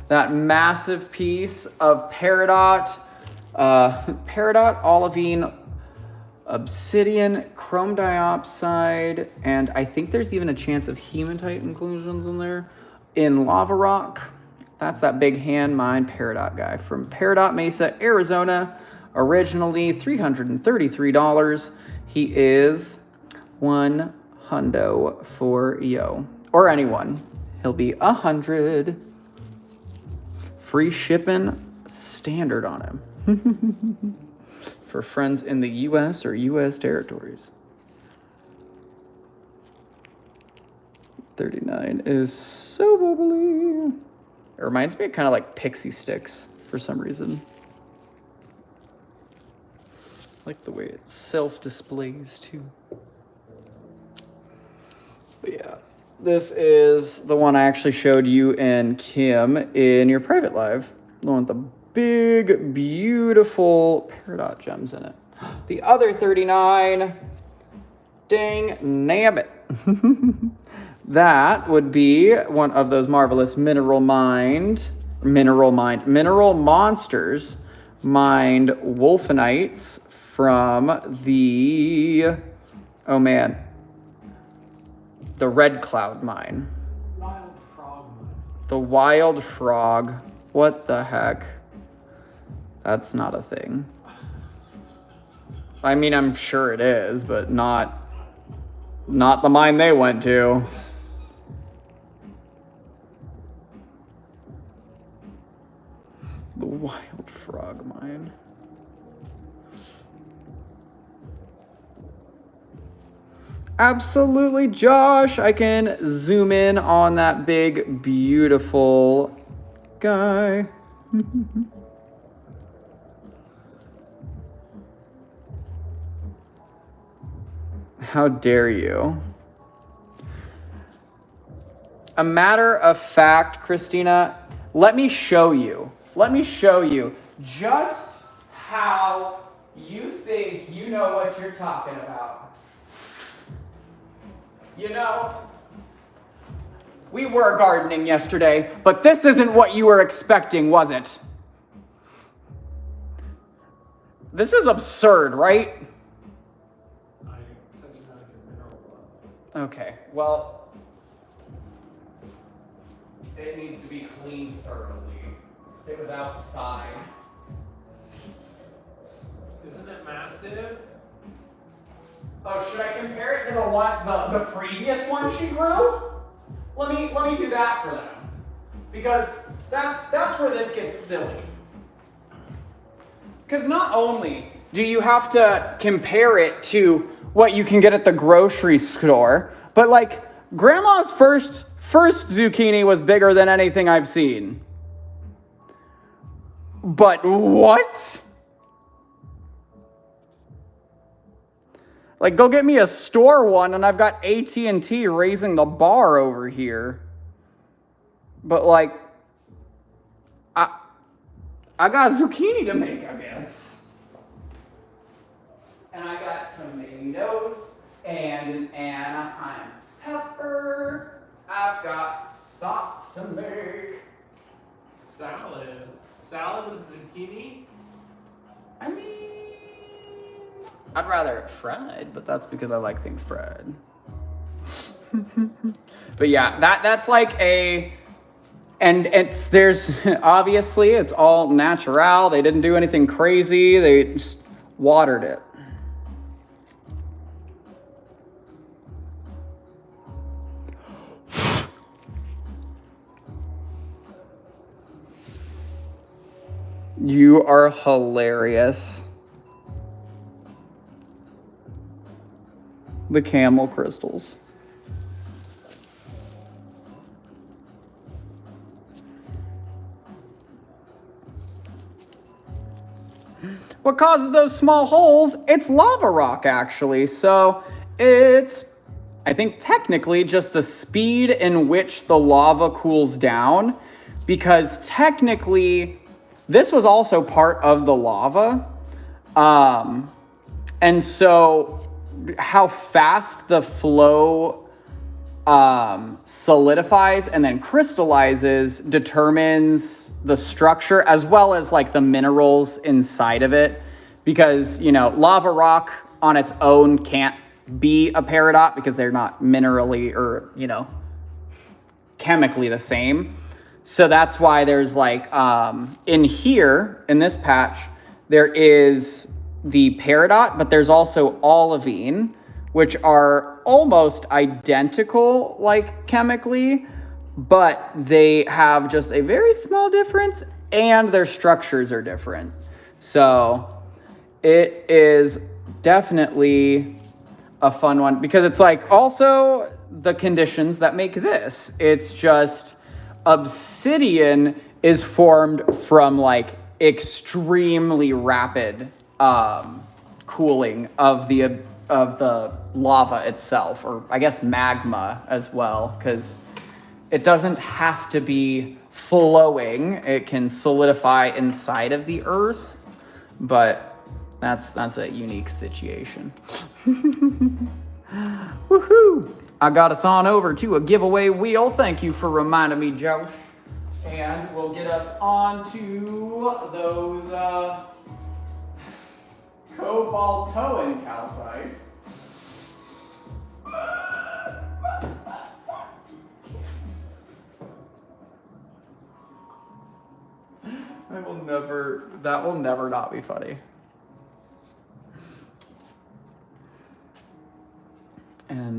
That massive piece of peridot, olivine, obsidian, chrome diopside, and I think there's even a chance of hematite inclusions in there, in lava rock. That's that big hand mine peridot guy from Peridot Mesa, Arizona. Originally $333. He is one hundo for yo, or anyone. He'll be 100. Free shipping standard on him. For friends in the US or US territories. 39 is so bubbly. It reminds me of kind of like pixie sticks for some reason. I like the way it self-displays too. But yeah, this is the one I actually showed you and Kim in your private live. The one with the big, beautiful peridot gems in it. The other 39, dang nabbit. That would be one of those marvelous mineral monsters mined wolfenites from the, oh man, the Red Cloud mine. Wild frog mine. The wild frog. What the heck? That's not a thing. I mean, I'm sure it is, but not the mine they went to. The wild frog mine. Absolutely, Josh. I can zoom in on that big, beautiful guy. How dare you? A matter of fact, Christina, let me show you. Let me show you just how you think you know what you're talking about. You know, we were gardening yesterday, but this isn't what you were expecting, was it? This is absurd, right? Okay, well, it needs to be cleaned thoroughly. It was outside. Isn't it massive? Oh, should I compare it to the previous one she grew? Let me do that for them, because that's where this gets silly. Because not only do you have to compare it to what you can get at the grocery store, but like Grandma's first zucchini was bigger than anything I've seen. But what? Like, go get me a store one, and I've got AT&T raising the bar over here. But like, I got zucchini to make, I guess. And I got tomatoes and an Anaheim pepper. I've got sauce to make. Salad. Salad with zucchini? I mean, I'd rather it fried, but that's because I like things fried. But yeah, that's like and there's obviously it's all natural. They didn't do anything crazy. They just watered it. You are hilarious. The camel crystals. What causes those small holes? It's lava rock, actually. So it's, I think, technically just the speed in which the lava cools down, because technically this was also part of the lava. And so how fast the flow solidifies and then crystallizes determines the structure as well as like the minerals inside of it, because lava rock on its own can't be a peridot because they're not minerally or chemically the same. So that's why there's like in here in this patch there is the peridot, but there's also olivine, which are almost identical, like chemically, but they have just a very small difference and their structures are different. So it is definitely a fun one because it's like also the conditions that make this. It's just obsidian is formed from like extremely rapid cooling of the lava itself, or I guess magma as well, because it doesn't have to be flowing. It can solidify inside of the earth, but that's a unique situation. Woohoo! I got us on over to a giveaway wheel. Thank you for reminding me, Josh. And we'll get us on to those cobaltoin calcites. That will never not be funny.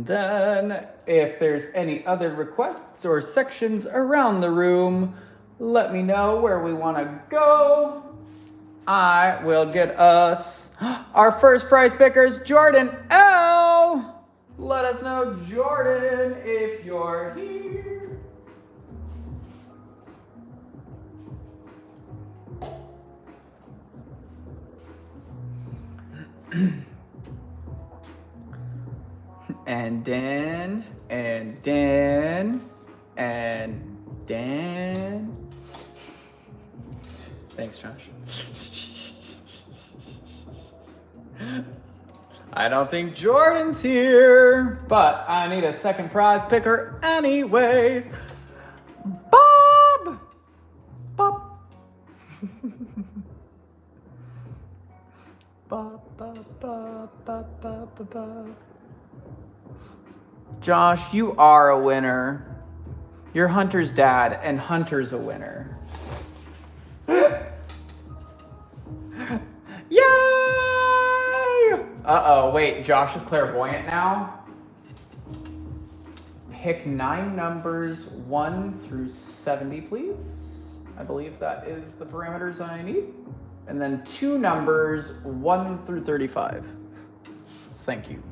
And then if there's any other requests or sections around the room, let me know where we want to go. I will get us our first prize pickers, Jordan L. Let us know, Jordan, if you're here. And then. Thanks, Josh. I don't think Jordan's here, but I need a second prize picker anyways. Bob! Bob. Josh, you are a winner. You're Hunter's dad, and Hunter's a winner. Yay! Uh-oh, wait, Josh is clairvoyant now? Pick 9 numbers 1 through 70, please. I believe that is the parameters I need. And then 2 numbers 1 through 35. Thank you.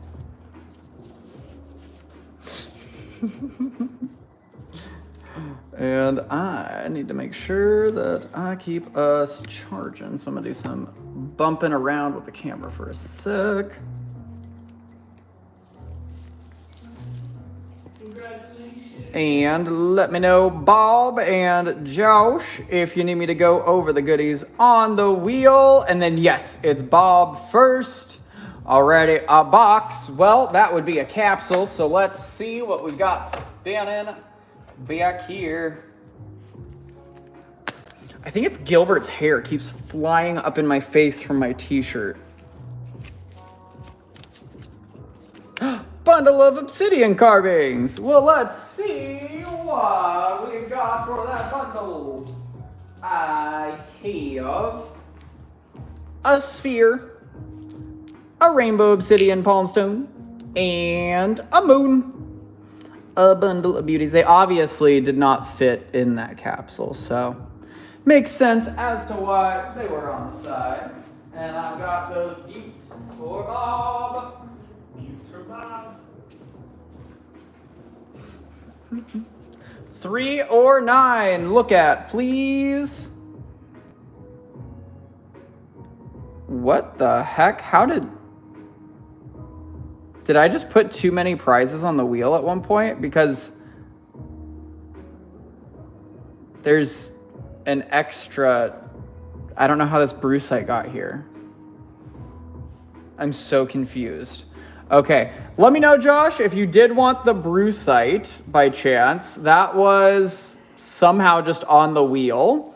And I need to make sure that I keep us charging. So I'm gonna do some bumping around with the camera for a sec. Congratulations. And let me know, Bob and Josh, if you need me to go over the goodies on the wheel. And then yes, it's Bob first. Already a box. Well, that would be a capsule. So let's see what we've got spinning back here. I think it's Gilbert's hair keeps flying up in my face from my t-shirt. Bundle of obsidian carvings. Well, let's see what we got for that bundle. I have a sphere, a rainbow obsidian palmstone, and a moon. A bundle of beauties. They obviously did not fit in that capsule, so makes sense as to why they were on the side. And I've got those beauts for Bob. Beauts for Bob. 3 or 9. Look at, please. What the heck? How did I just put too many prizes on the wheel at one point? Because there's an extra, I don't know how this brucite got here. I'm so confused. Okay, let me know, Josh, if you did want the brucite by chance. That was somehow just on the wheel.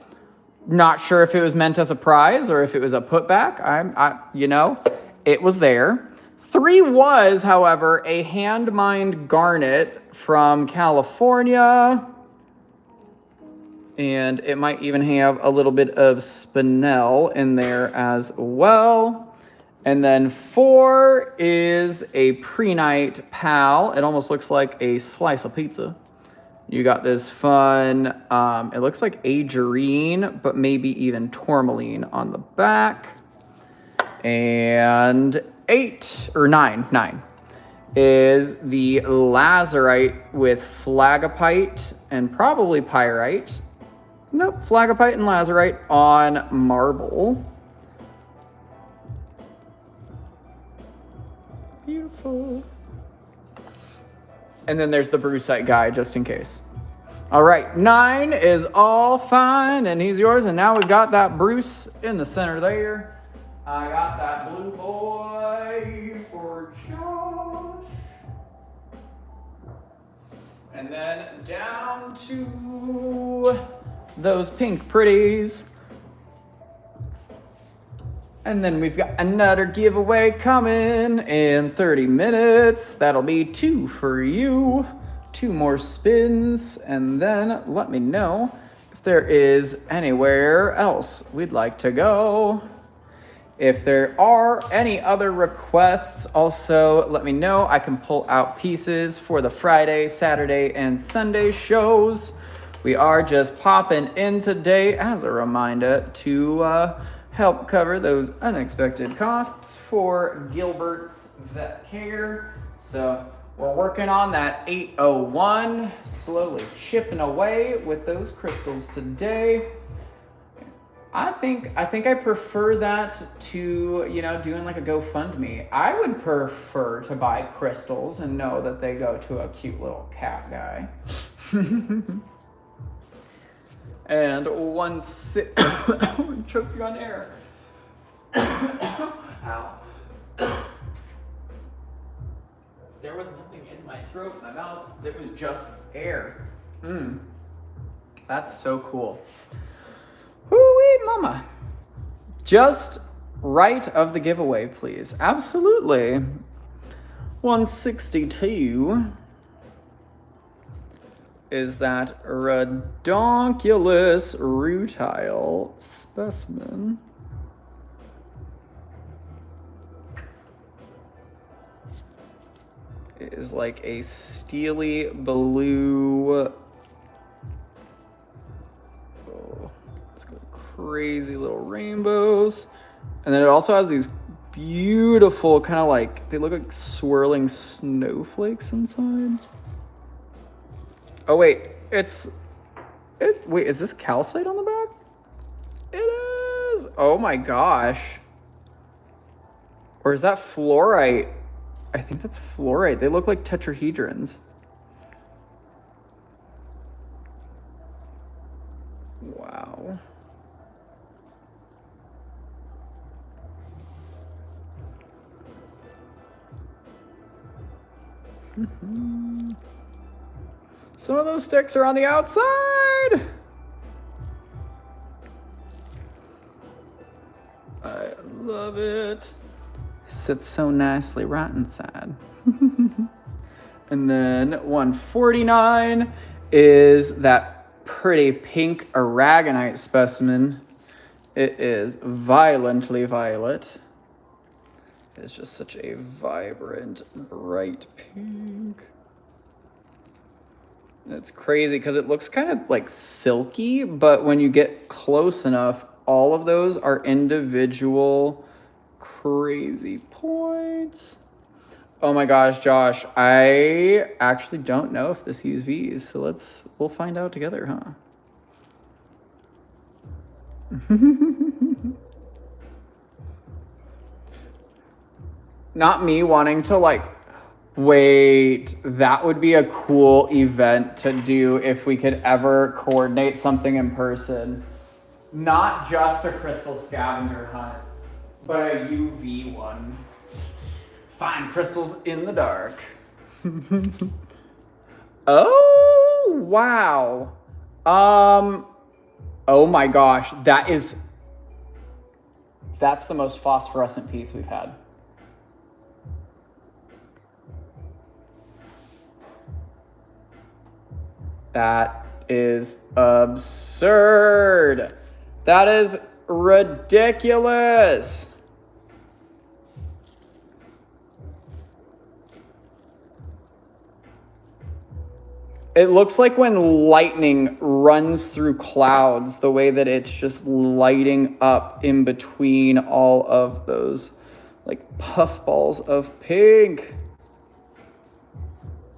Not sure if it was meant as a prize or if it was a putback. It was there. 3 was, however, a hand-mined garnet from California. And it might even have a little bit of spinel in there as well. And then 4 is a pre-night pal. It almost looks like a slice of pizza. You got this fun, it looks like agerine, but maybe even tourmaline on the back. And 9 is the lazurite with phlagopite and probably pyrite. Nope, phlagopite and lazurite on marble. Beautiful. And then there's the brucite guy, just in case. All right, 9 is all fine, and he's yours. And now we've got that Bruce in the center there. I got that blue boy for Josh. And then down to those pink pretties. And then we've got another giveaway coming in 30 minutes. That'll be 2 for you. 2 more spins. And then let me know if there is anywhere else we'd like to go. If there are any other requests, also let me know. I can pull out pieces for the Friday, Saturday, and Sunday shows. We are just popping in today as a reminder to help cover those unexpected costs for Gilbert's vet care. So we're working on that 801, slowly chipping away with those crystals today. I think I prefer that to, you know, doing like a GoFundMe. I would prefer to buy crystals and know that they go to a cute little cat guy. And I'm choking on air. Ow. There was nothing in my throat, my mouth. It was just air. That's so cool. Woo-wee, mama. Just right of the giveaway, please. Absolutely. 162 is that redonkulous rutile specimen. It is like a steely blue. Crazy little rainbows. And then it also has these beautiful kind of like, they look like swirling snowflakes inside. Oh wait, wait, is this calcite on the back? It is. Oh my gosh. Or is that fluorite? I think that's fluorite. They look like tetrahedrons. Wow. Some of those sticks are on the outside. I love it. Sits so nicely right inside. And then 149 is that pretty pink aragonite specimen. It is violently violet. It's just such a vibrant, bright pink. It's crazy because it looks kind of like silky, but when you get close enough, all of those are individual crazy points. Oh my gosh, Josh, I actually don't know if this UVs, so we'll find out together, huh? Not me wanting to like, wait, that would be a cool event to do if we could ever coordinate something in person. Not just a crystal scavenger hunt, but a UV one. Find crystals in the dark. Oh, wow. Oh my gosh, that's the most phosphorescent piece we've had. That is absurd. That is ridiculous. It looks like when lightning runs through clouds, the way that it's just lighting up in between all of those like puffballs of pink.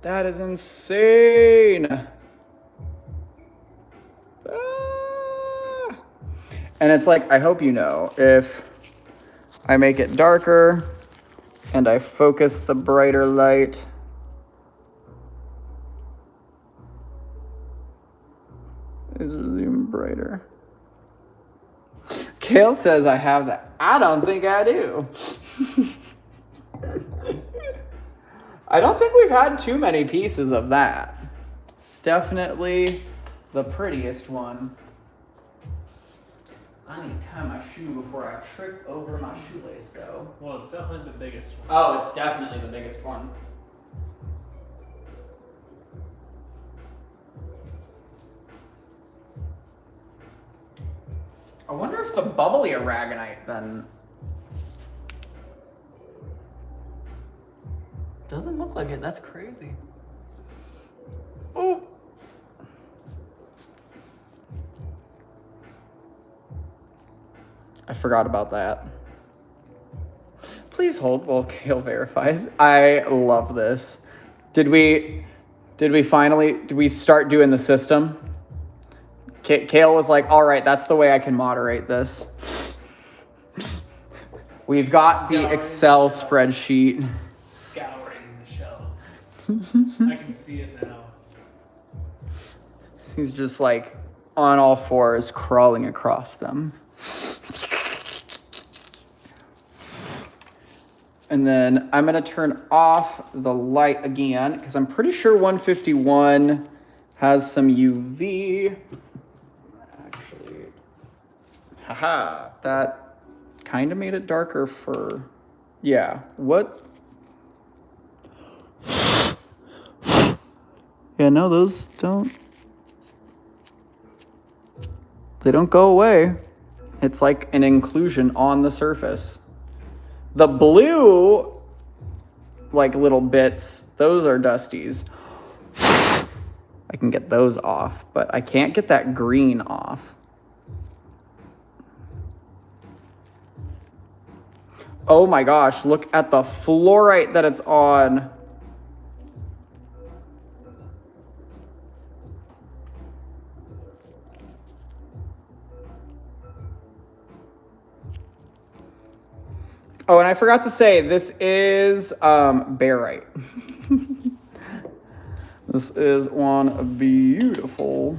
That is insane. And it's like, I hope you know, if I make it darker and I focus the brighter light, is zoom brighter. Kale says I have that. I don't think I do. I don't think we've had too many pieces of that. It's definitely the prettiest one. I need to tie my shoe before I trip over my shoelace, though. Well, it's definitely the biggest one. Oh, it's definitely the biggest one. I wonder if the bubbly aragonite then Doesn't look like it. That's crazy. Oh. I forgot about that. Please hold while Kale verifies. I love this. Did we start doing the system? Kale was like, all right, that's the way I can moderate this. We've got the Excel spreadsheet. Scouring the shelves. I can see it now. He's just like on all fours crawling across them. And then I'm gonna turn off the light again because I'm pretty sure 151 has some UV. Actually, haha, that kind of made it darker for, yeah, what? Yeah, no, those they don't go away. It's like an inclusion on the surface. The blue, like little bits, those are dusties. I can get those off, but I can't get that green off. Oh my gosh, look at the fluorite that it's on. Oh, and I forgot to say, this is barite. This is one beautiful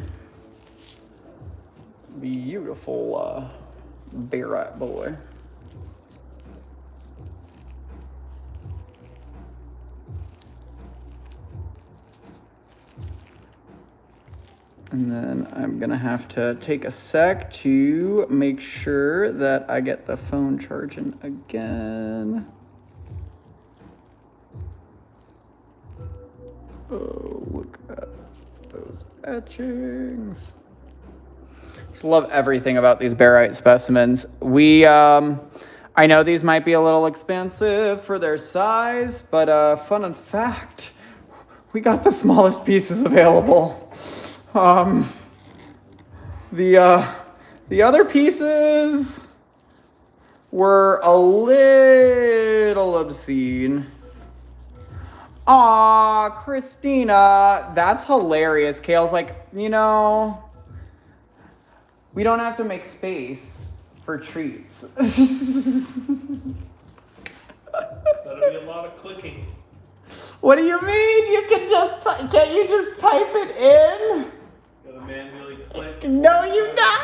barite boy. And then I'm gonna have to take a sec to make sure that I get the phone charging again. Oh, look at those etchings. Just love everything about these barite specimens. I know these might be a little expensive for their size, but fun fact, we got the smallest pieces available. The other pieces were a little obscene. Aw, Christina, that's hilarious. Kale's like, we don't have to make space for treats. That'll be a lot of clicking. What do you mean? You can just, can't you just type it in? Gotta manually click. No, you don't.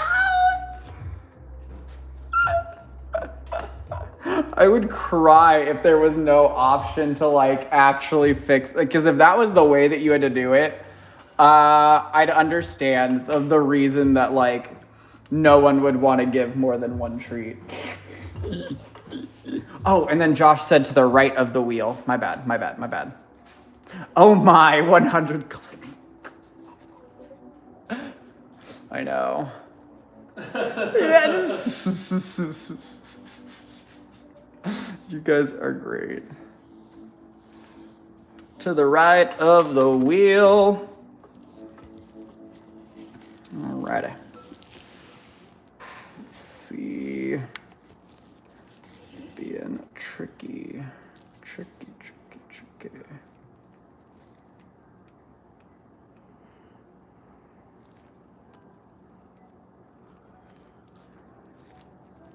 I would cry if there was no option to like actually fix, because if that was the way that you had to do it, I'd understand the reason that like no one would want to give more than one treat. Oh, and then Josh said to the right of the wheel. My bad. Oh my, 100 clicks. I know. Yes. You guys are great. To the right of the wheel. Alrighty. Let's see. Being tricky.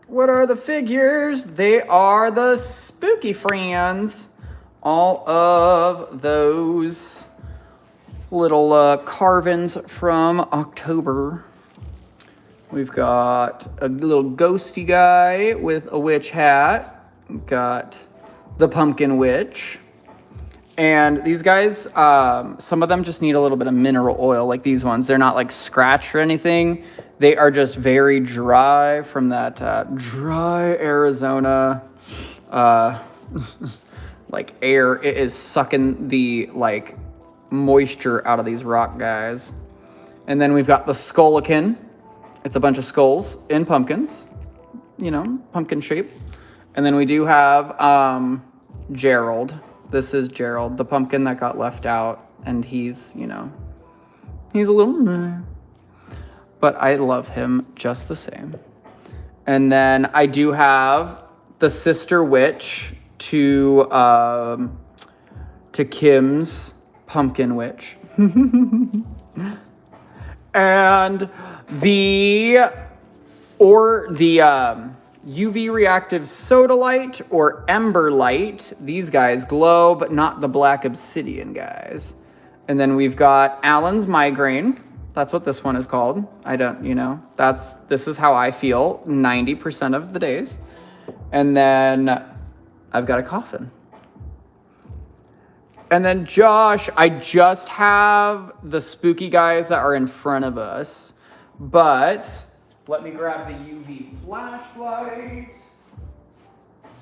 What are the figures? They are the spooky friends. All of those little carvings from October. We've got a little ghosty guy with a witch hat. We've got the pumpkin witch. And these guys, some of them just need a little bit of mineral oil, like these ones. They're not like scratched or anything. They are just very dry from that dry Arizona like air. It is sucking the like moisture out of these rock guys. And then we've got the Skullkin. It's a bunch of skulls in pumpkins, pumpkin shape. And then we do have Gerald. This is Gerald, the pumpkin that got left out, and he's, you know, he's a little meh. But I love him just the same. And then I do have the sister witch to Kim's pumpkin witch. And the UV reactive soda light or ember light. These guys glow, but not the black obsidian guys. And then we've got Alan's migraine. That's what this one is called. I don't, you know, this is how I feel 90% of the days. And then I've got a coffin. And then Josh, I just have the spooky guys that are in front of us. But let me grab the UV flashlight.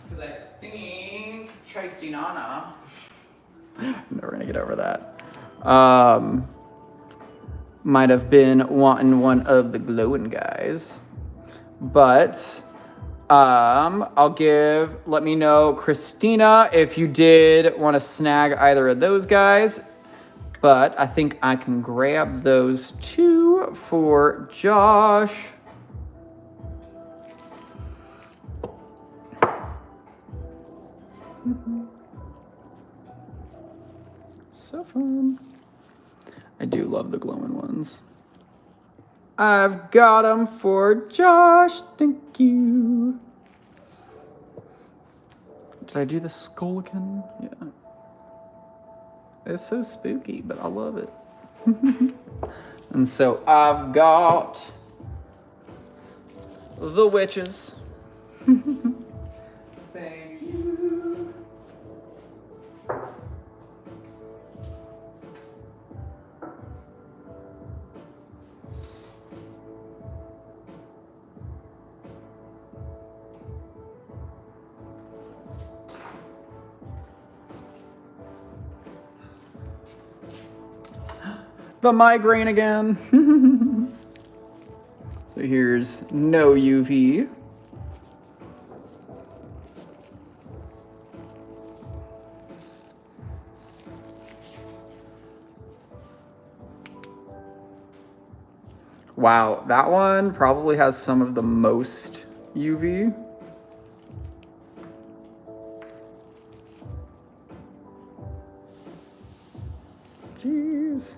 Because I think Chasty Nana. Never gonna get over that. Might have been wanting one of the glowing guys. But let me know, Christina, if you did want to snag either of those guys. But I think I can grab those two for Josh. So fun. I do love the glowing ones. I've got them for Josh. Thank you. Did I do the skullkin? Yeah. It's so spooky, but I love it. And so I've got the witches. Thank you. The migraine again. So here's no UV. Wow, that one probably has some of the most UV. Jeez.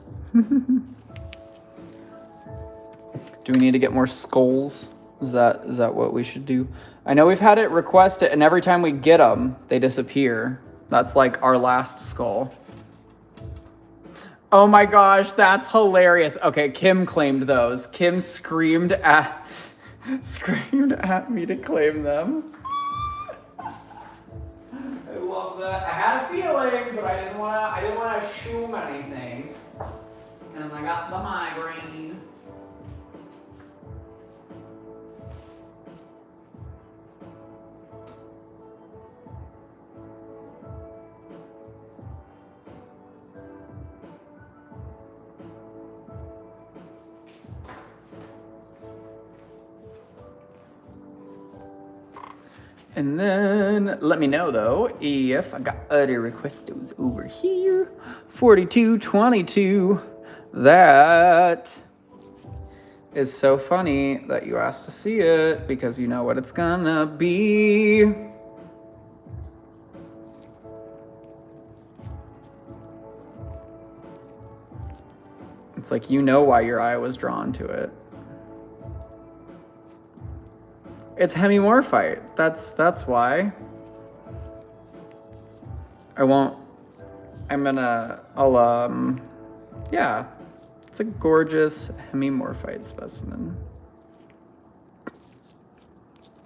Do we need to get more skulls? Is that what we should do? I know we've had it requested, and every time we get them, they disappear. That's like our last skull. Oh my gosh, that's hilarious. Okay, Kim claimed those. Kim screamed at me to claim them. I love that. I had a feeling, but I didn't want to assume anything. And I got the migraine. And then let me know though if I got other requestos over here. 4222. That is so funny that you asked to see it because you know what it's gonna be. It's like you know why your eye was drawn to it. It's hemimorphite. That's why. Yeah. It's a gorgeous hemimorphite specimen.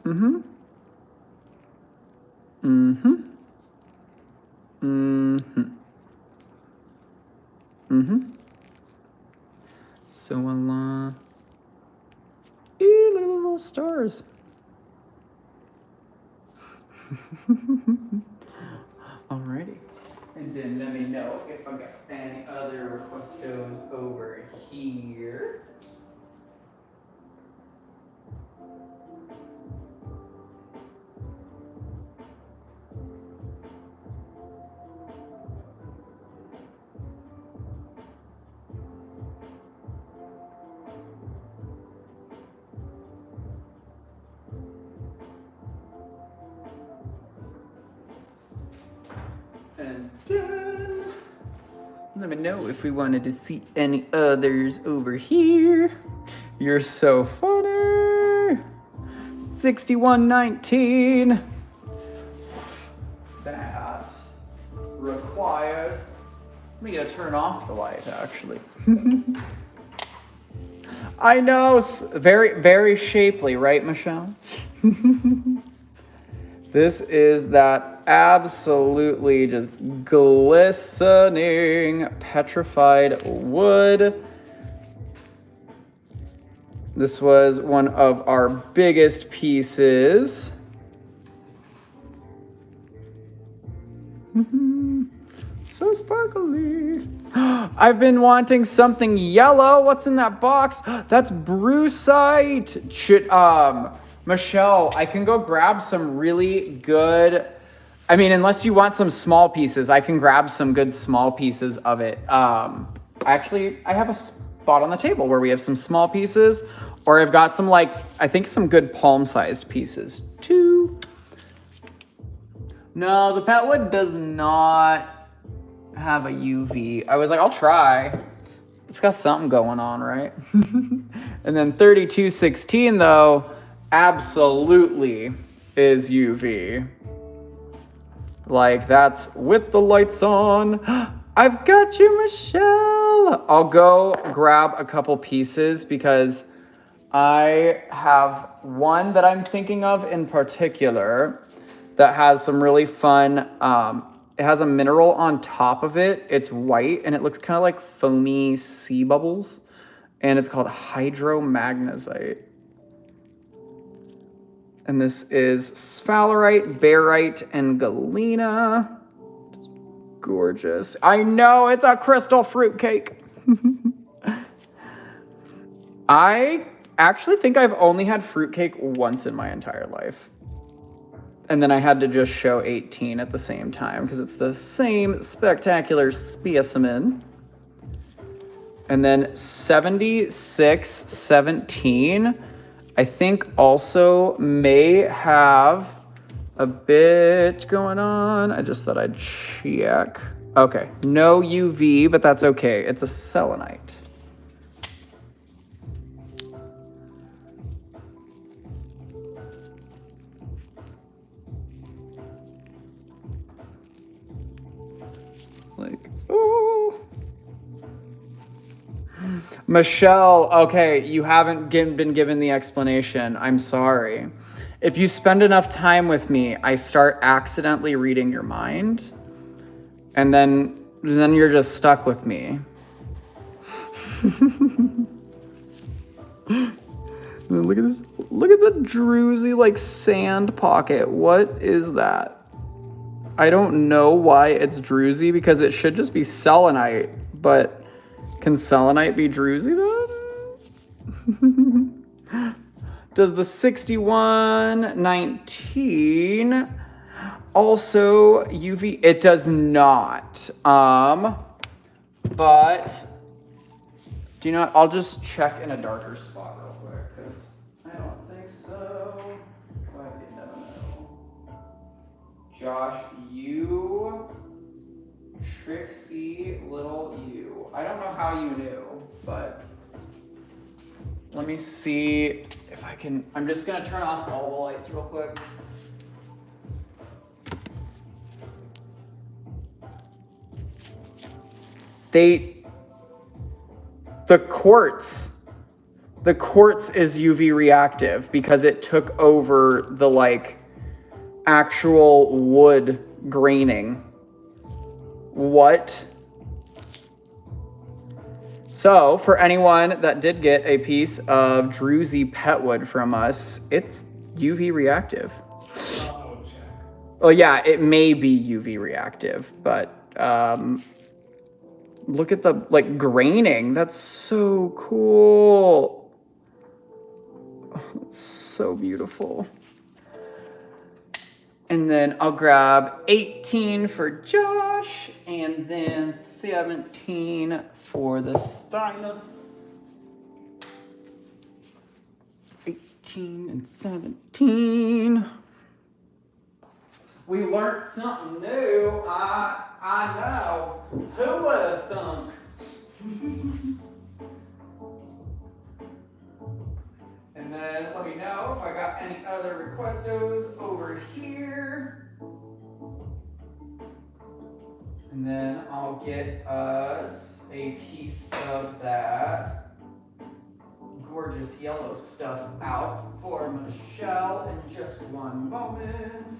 Mm-hmm. Mm-hmm. Mm-hmm. Mm-hmm. So look at those little stars. Alrighty. And then let me know if I got any other requestos over here. And done. Let me know if we wanted to see any others over here. You're so funny. 6119. That requires me to turn off the light, actually. I know, very, very shapely, right, Michelle? This is that absolutely just glistening petrified wood. This was one of our biggest pieces. So sparkly. I've been wanting something yellow. What's in that box? That's brucite. Michelle, I can go grab some really good, I mean, unless you want some small pieces, I can grab some good small pieces of it. I have a spot on the table where we have some small pieces, or I've got some, like, I think some good palm-sized pieces too. No, the pet wood does not have a UV. I was like, I'll try. It's got something going on, right? And then 3216 though, absolutely is UV. Like, that's with the lights on. I've got you, Michelle. I'll go grab a couple pieces because I have one that I'm thinking of in particular that has some really fun, it has a mineral on top of it. It's white and it looks kind of like foamy sea bubbles. And it's called hydromagnesite. And this is sphalerite, barite, and galena. Just gorgeous. I know, it's a crystal fruitcake. I actually think I've only had fruitcake once in my entire life. And then I had to just show 18 at the same time because it's the same spectacular specimen. And then 7617, I think also may have a bit going on. I just thought I'd check. Okay, no UV, but that's okay. It's a selenite. Like, oh. Michelle, okay, you haven't been given the explanation. I'm sorry. If you spend enough time with me, I start accidentally reading your mind, and then you're just stuck with me. Look at this. Look at the druzy, like, sand pocket. What is that? I don't know why it's druzy because it should just be selenite, but can selenite be druzy then? Does the 6119 also UV? It does not. But do you know what? I'll just check in a darker spot real quick because I don't think so. But you never know. Josh, you tricksy little you. I don't know how you knew, but let me see if I can. I'm just gonna turn off all the lights real quick. The quartz is UV reactive because it took over the, like, actual wood graining. What? So, for anyone that did get a piece of druzy petwood from us, it's UV reactive. Well, yeah, it may be UV reactive, but look at the, like, graining. That's so cool. Oh, it's so beautiful. And then I'll grab 18 for Josh, and then 17 for the Steiner. 18 and 17. We learned something new. I know. Who would have thunk? And then let me know if I got any other requestos over here. And then I'll get us a piece of that gorgeous yellow stuff out for Michelle in just one moment.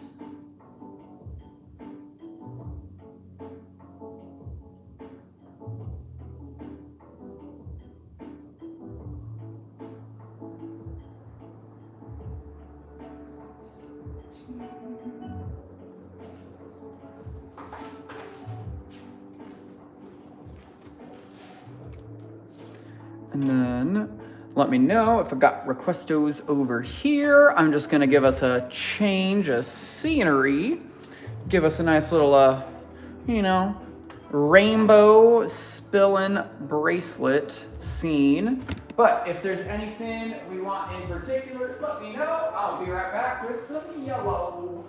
And then let me know if I got requestos over here. I'm just gonna give us a change of scenery. Give us a nice little, rainbow spillin' bracelet scene. But if there's anything we want in particular, let me know. I'll be right back with some yellow.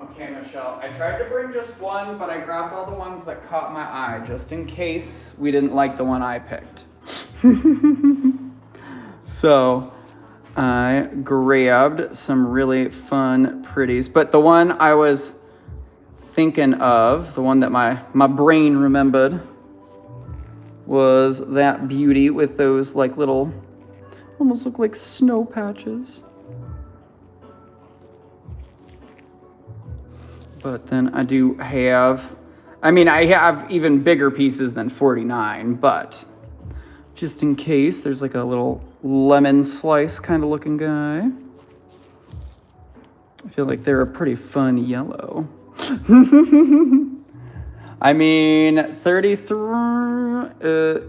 Okay, Michelle, I tried to bring just one, but I grabbed all the ones that caught my eye, just in case we didn't like the one I picked. So, I grabbed some really fun pretties, but the one I was thinking of, the one that my brain remembered, was that beauty with those like little, almost look like snow patches. But then I do have, I have even bigger pieces than 49, but just in case, there's like a little lemon slice kind of looking guy. I feel like they're a pretty fun yellow. 33,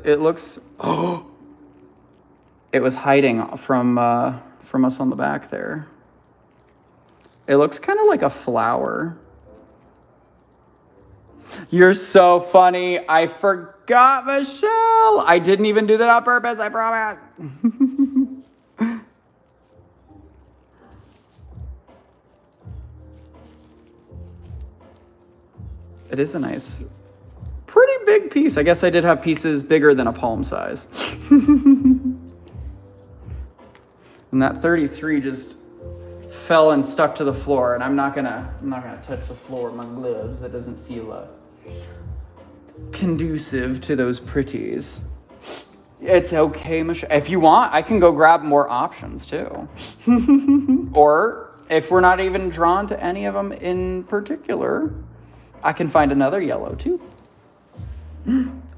it looks, it was hiding from us on the back there. It looks kind of like a flower. You're so funny. I forgot, Michelle. I didn't even do that on purpose, I promise. It is a nice, pretty big piece. I guess I did have pieces bigger than a palm size. And that 33 just fell and stuck to the floor, and I'm not gonna touch the floor with my gloves. That doesn't feel conducive to those pretties. It's okay, Michelle. If you want, I can go grab more options too. Or if we're not even drawn to any of them in particular, I can find another yellow too.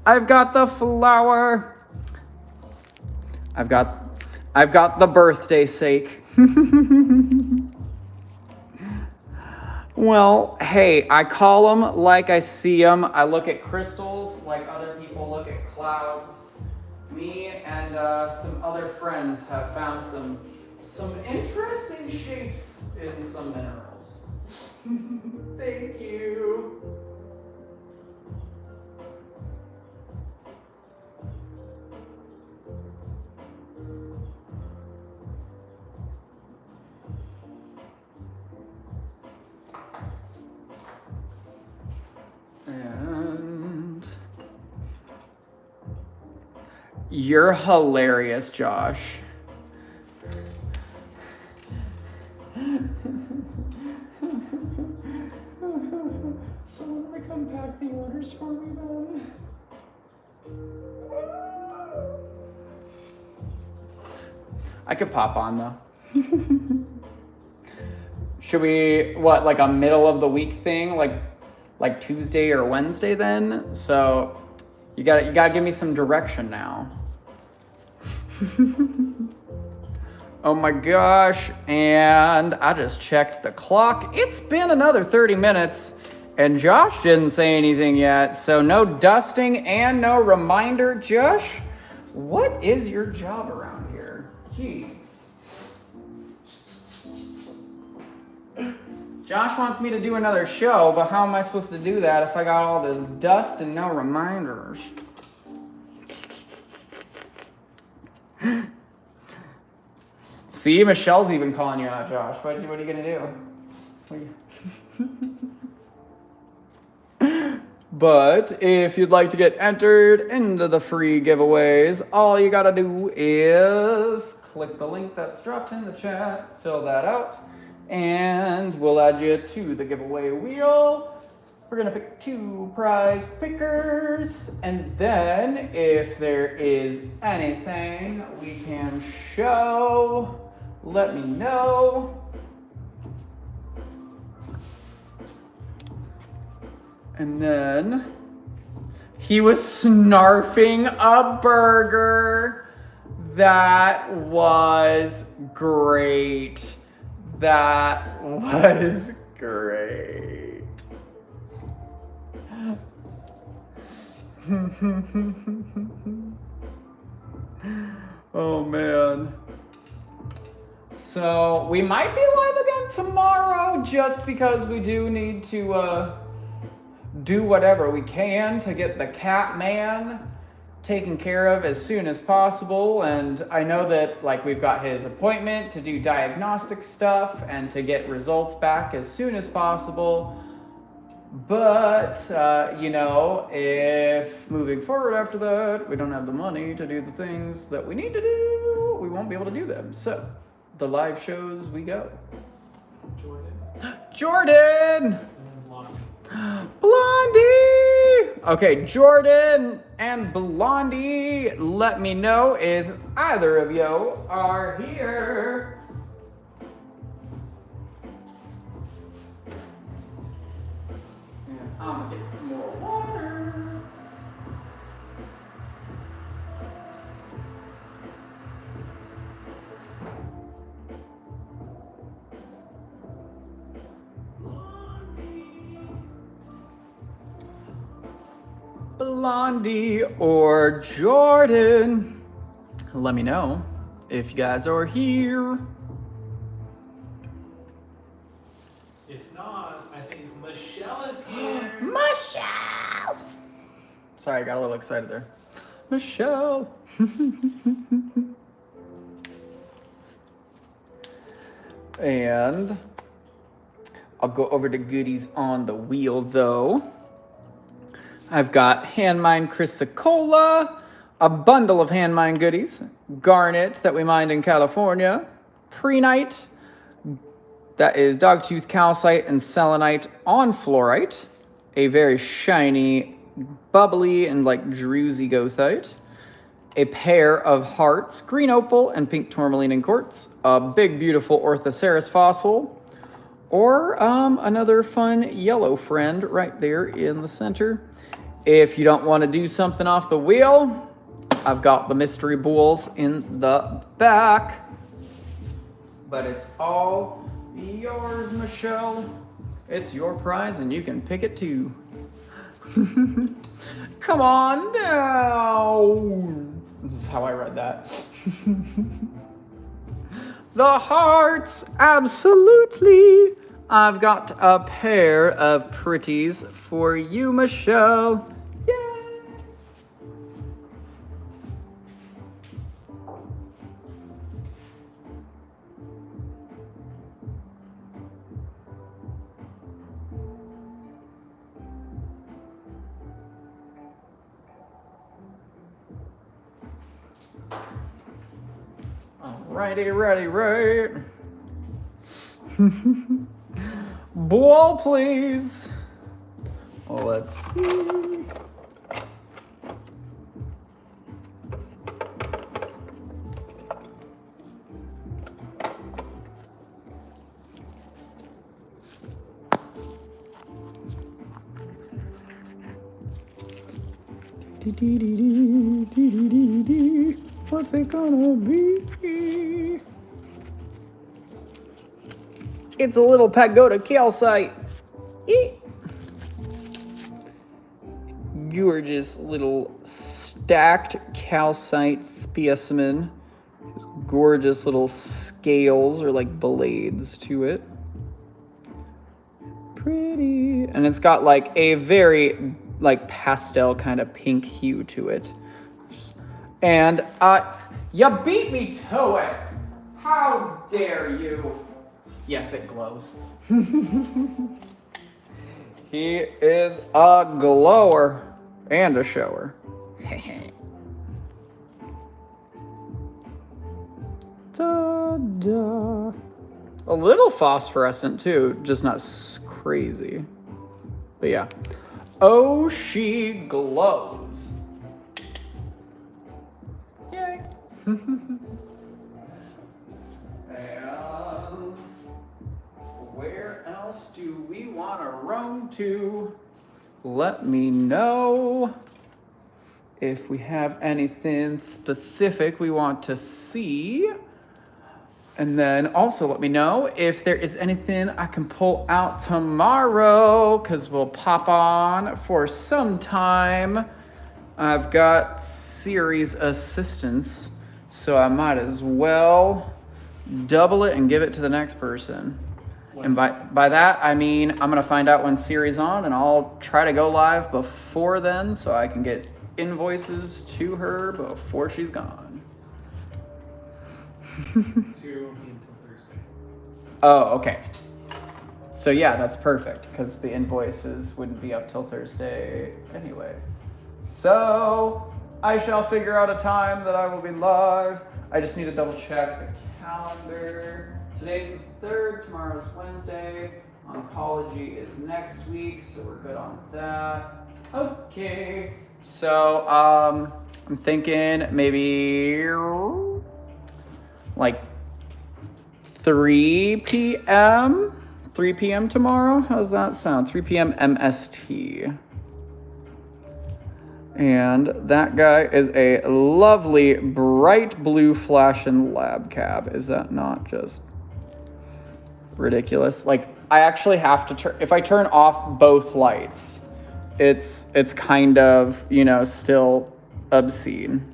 I've got the flower. I've got the birthday sake. Well, hey, I call them like I see them. I look at crystals like other people look at clouds. Me and some other friends have found some interesting shapes in some minerals. Thank you. And you're hilarious, Josh. Someone want to come pack the orders for me then? I could pop on though. Should we, like a middle of the week thing? Like Tuesday or Wednesday then? So you gotta give me some direction now. Oh my gosh, and I just checked the clock. It's been another 30 minutes, and Josh didn't say anything yet, so no dusting and no reminder. Josh, what is your job around here? Jeez. Josh wants me to do another show, but how am I supposed to do that if I got all this dust and no reminders? See, Michelle's even calling you out, Josh. What are you gonna do? But if you'd like to get entered into the free giveaways, all you gotta do is click the link that's dropped in the chat, fill that out, and we'll add you to the giveaway wheel. We're gonna pick 2 prize pickers, and then if there is anything we can show, let me know. And then he was snarfing a burger. That was great. That was great. Oh man. So we might be live again tomorrow just because we do need to do whatever we can to get the cat man taken care of as soon as possible. And I know that like we've got his appointment to do diagnostic stuff and to get results back as soon as possible. But, you know, if moving forward after that, we don't have the money to do the things that we need to do, we won't be able to do them. So, the live shows we go. Jordan! Blondie! Okay, Jordan and Blondie, let me know if either of you are here. I'm gonna get some more water. Blondie or Jordan, let me know if you guys are here. If not, I think Michelle is here. Michelle! Sorry, I got a little excited there. Michelle. And I'll go over to goodies on the wheel though. I've got Hand Mine Chrysocolla, a bundle of Hand Mine goodies, garnet that we mined in California, Prenite, that is dogtooth calcite and selenite on fluorite, a very shiny, bubbly, and like druzy goethite, a pair of hearts, green opal and pink tourmaline in quartz, a big beautiful Orthoceras fossil, or another fun yellow friend right there in the center. If you don't want to do something off the wheel, I've got the mystery bulls in the back. But it's all yours, Michelle. It's your prize and you can pick it too. Come on down. This is how I read that. The hearts, absolutely. I've got a pair of pretties for you, Michelle. Yay! Alrighty, right. Ball, please. Well, let's see. What's it gonna be? It's a little pagoda calcite. Eek. Gorgeous little stacked calcite specimen. Just gorgeous little scales or like blades to it. Pretty. And it's got like a very like pastel kind of pink hue to it. And you beat me to it. How dare you? Yes, it glows. He is a glower and a shower. Ta-da. A little phosphorescent too, just not crazy. But yeah. Oh, she glows. Yay. And where else do we want to roam to? Let me know if we have anything specific we want to see. And then also let me know if there is anything I can pull out tomorrow, because we'll pop on for some time. I've got series assistance, so I might as well double it and give it to the next person. And by that, I mean I'm going to find out when series on, and I'll try to go live before then so I can get invoices to her before she's gone. So you won't be until Thursday. Oh, okay. So yeah, that's perfect, because the invoices wouldn't be up till Thursday anyway. So I shall figure out a time that I will be live. I just need to double check the calendar. Today's the 3rd, tomorrow's Wednesday. Oncology is next week, so we're good on that. Okay. So I'm thinking maybe like 3 p.m. 3 p.m. tomorrow. How's that sound? 3 p.m. MST. And that guy is a lovely bright blue flashing lab cab. Is that not just ridiculous? Like, I actually have to turn, if I turn off both lights, it's kind of, you know, still obscene.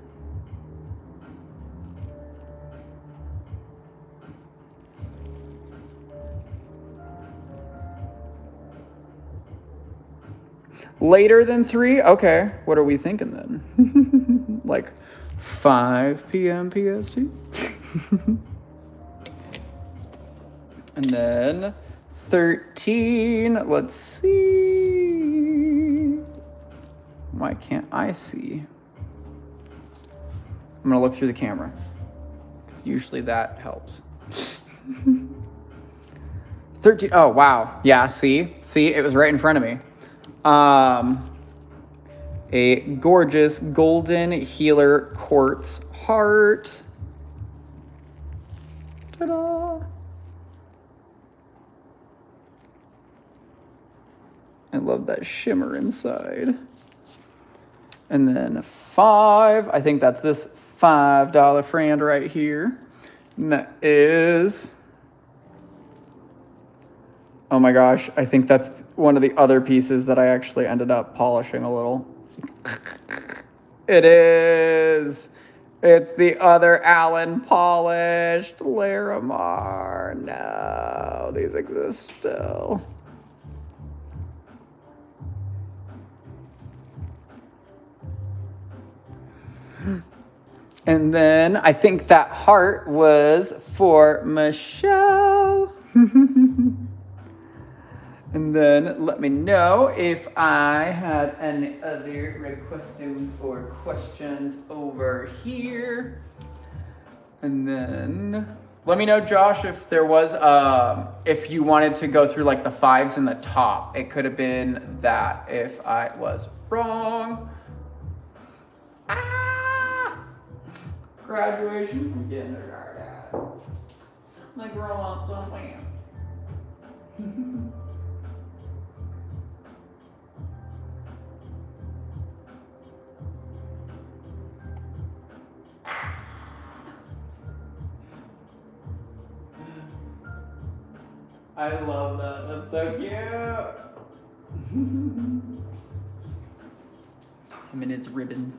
Later than 3? Okay. What are we thinking then? Like 5 p.m. PST? And then 13. Let's see. Why can't I see? I'm going to look through the camera, because usually that helps. 13. Oh, wow. Yeah, see? It was right in front of me. A gorgeous golden healer quartz heart. Ta-da! I love that shimmer inside. And then 5, I think that's this $5 friend right here. And that is, oh my gosh, I think that's one of the other pieces that I actually ended up polishing a little. It is. It's the other Allen polished Larimar. No, these exist still. And then I think that heart was for Michelle. And then let me know if I had any other requests or questions over here. And then let me know, Josh, if there was, if you wanted to go through like the 5s in the top. It could have been that if I was wrong. Ah! Graduation from kindergarten. Like grow up so fast. I love that. That's so cute. Him and his ribbons.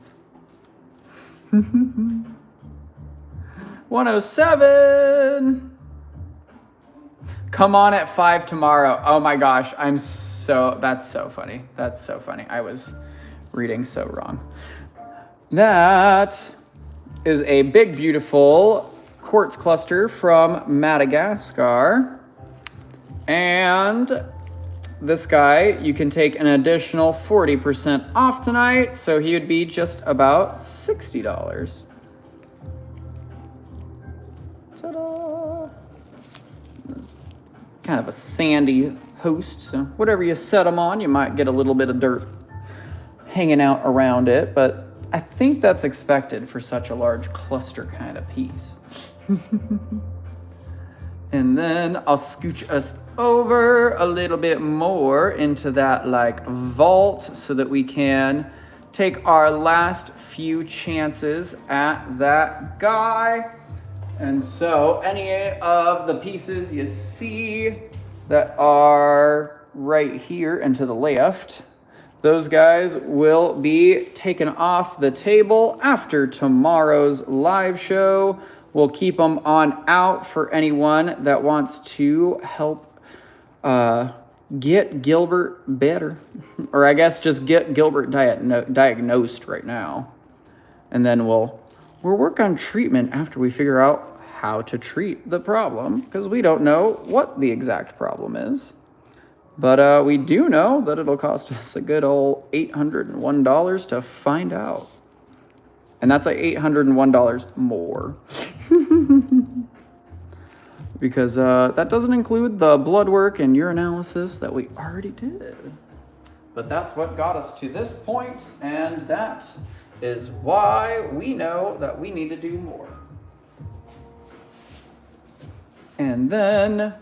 107. Come on at 5 tomorrow. Oh my gosh, that's so funny. That's so funny. I was reading so wrong. That is a big, beautiful quartz cluster from Madagascar. And this guy, you can take an additional 40% off tonight, so he would be just about $60. Ta-da! It's kind of a sandy host, so whatever you set them on, you might get a little bit of dirt hanging out around it, but I think that's expected for such a large cluster kind of piece. And then I'll scooch us over a little bit more into that like vault so that we can take our last few chances at that guy. And so any of the pieces you see that are right here and to the left, those guys will be taken off the table after tomorrow's live show. We'll keep them on out for anyone that wants to help get Gilbert better. Or I guess just get Gilbert diagnosed right now. And then we'll work on treatment after we figure out how to treat the problem, because we don't know what the exact problem is. But we do know that it'll cost us a good old $801 to find out. And that's like $801 more. Because that doesn't include the blood work and urinalysis that we already did. But that's what got us to this point, and that is why we know that we need to do more. And then,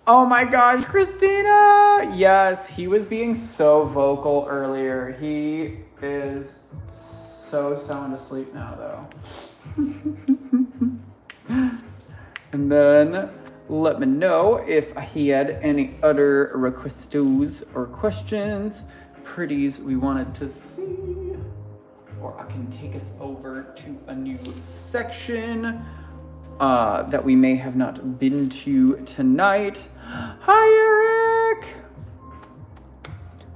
oh my gosh, Christina! Yes, he was being so vocal earlier. He is so sound asleep now, though. And then let me know if he had any other requestos or questions, pretties we wanted to see, or I can take us over to a new section that we may have not been to tonight. Hi, Eric.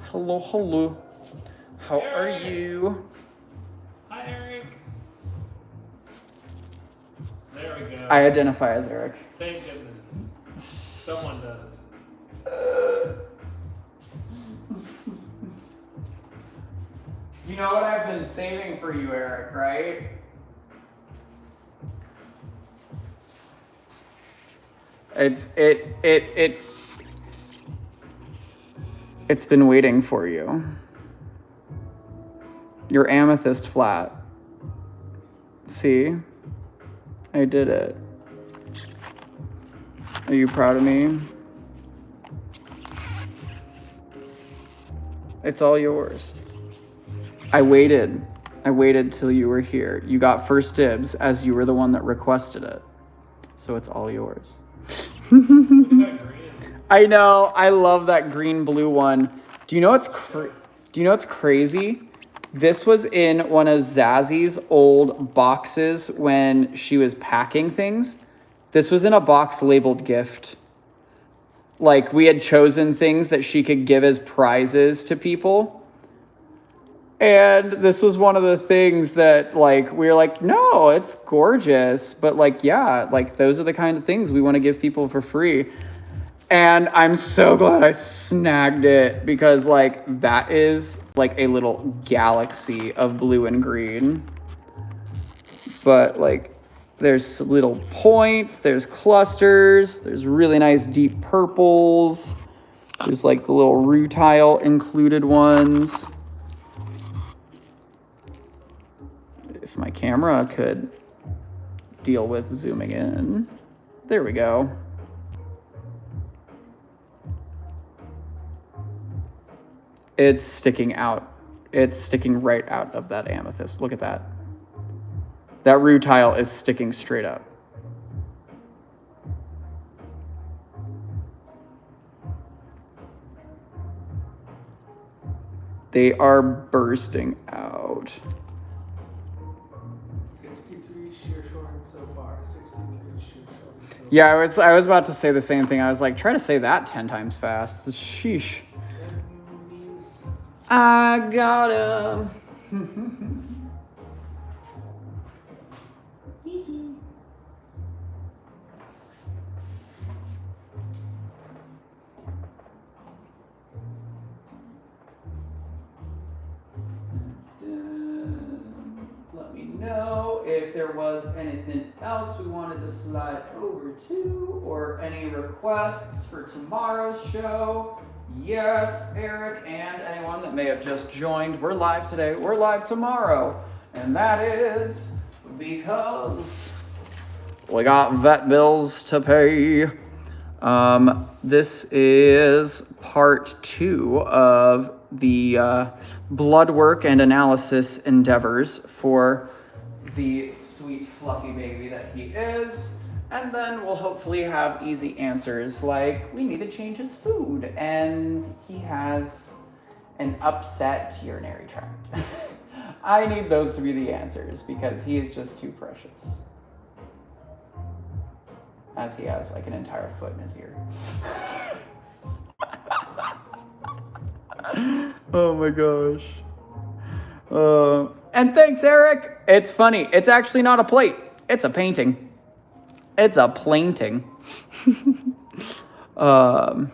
Hello, hello. How are you? Hi, Eric. There we go. I identify as Eric. Thank goodness. Someone does. You know what I've been saving for you, Eric, right? It's been waiting for you. Your amethyst flat. See? I did it. Are you proud of me? It's all yours. I waited till you were here. You got first dibs as you were the one that requested it. So it's all yours. Look at that green. I know. I love that green blue one. Do you know what's crazy? This was in one of Zazzy's old boxes when she was packing things. This was in a box labeled gift. Like, we had chosen things that she could give as prizes to people. And this was one of the things that, like, we were like, no, it's gorgeous. But, like, yeah, like, those are the kind of things we want to give people for free. And I'm so glad I snagged it because, like, that is, like, a little galaxy of blue and green. But, like, there's little points, there's clusters, there's really nice deep purples. There's, like, the little rutile included ones. If my camera could deal with zooming in. There we go. It's sticking out. It's sticking right out of that amethyst. Look at that. That rutile is sticking straight up. They are bursting out. 63 sheer shorn so far. 63 sheer shorn so far. Yeah, I was about to say the same thing. I was like, try to say that 10 times fast. Sheesh. I got him. Let me know if there was anything else we wanted to slide over to or any requests for tomorrow's show. Yes, Eric and anyone that may have just joined. We're live today. We're live tomorrow. And that is because we got vet bills to pay. This is part 2 of the blood work and analysis endeavors for the sweet fluffy baby that he is. And then we'll hopefully have easy answers like we need to change his food and he has an upset urinary tract. I need those to be the answers because he is just too precious. As he has like an entire foot in his ear. Oh my gosh. And thanks, Eric. It's funny. It's actually not a plate. It's a painting. It's a painting. Ta-da.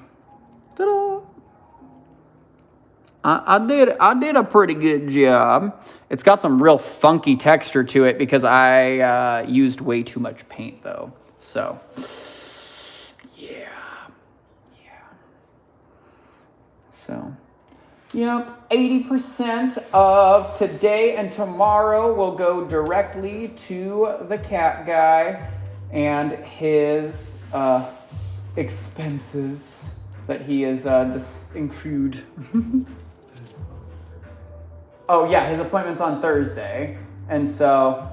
I did a pretty good job. It's got some real funky texture to it because I used way too much paint though. So, yeah. So, yep, 80% of today and tomorrow will go directly to the cat guy and his expenses that he is incurred. Oh yeah, his appointment's on Thursday, and so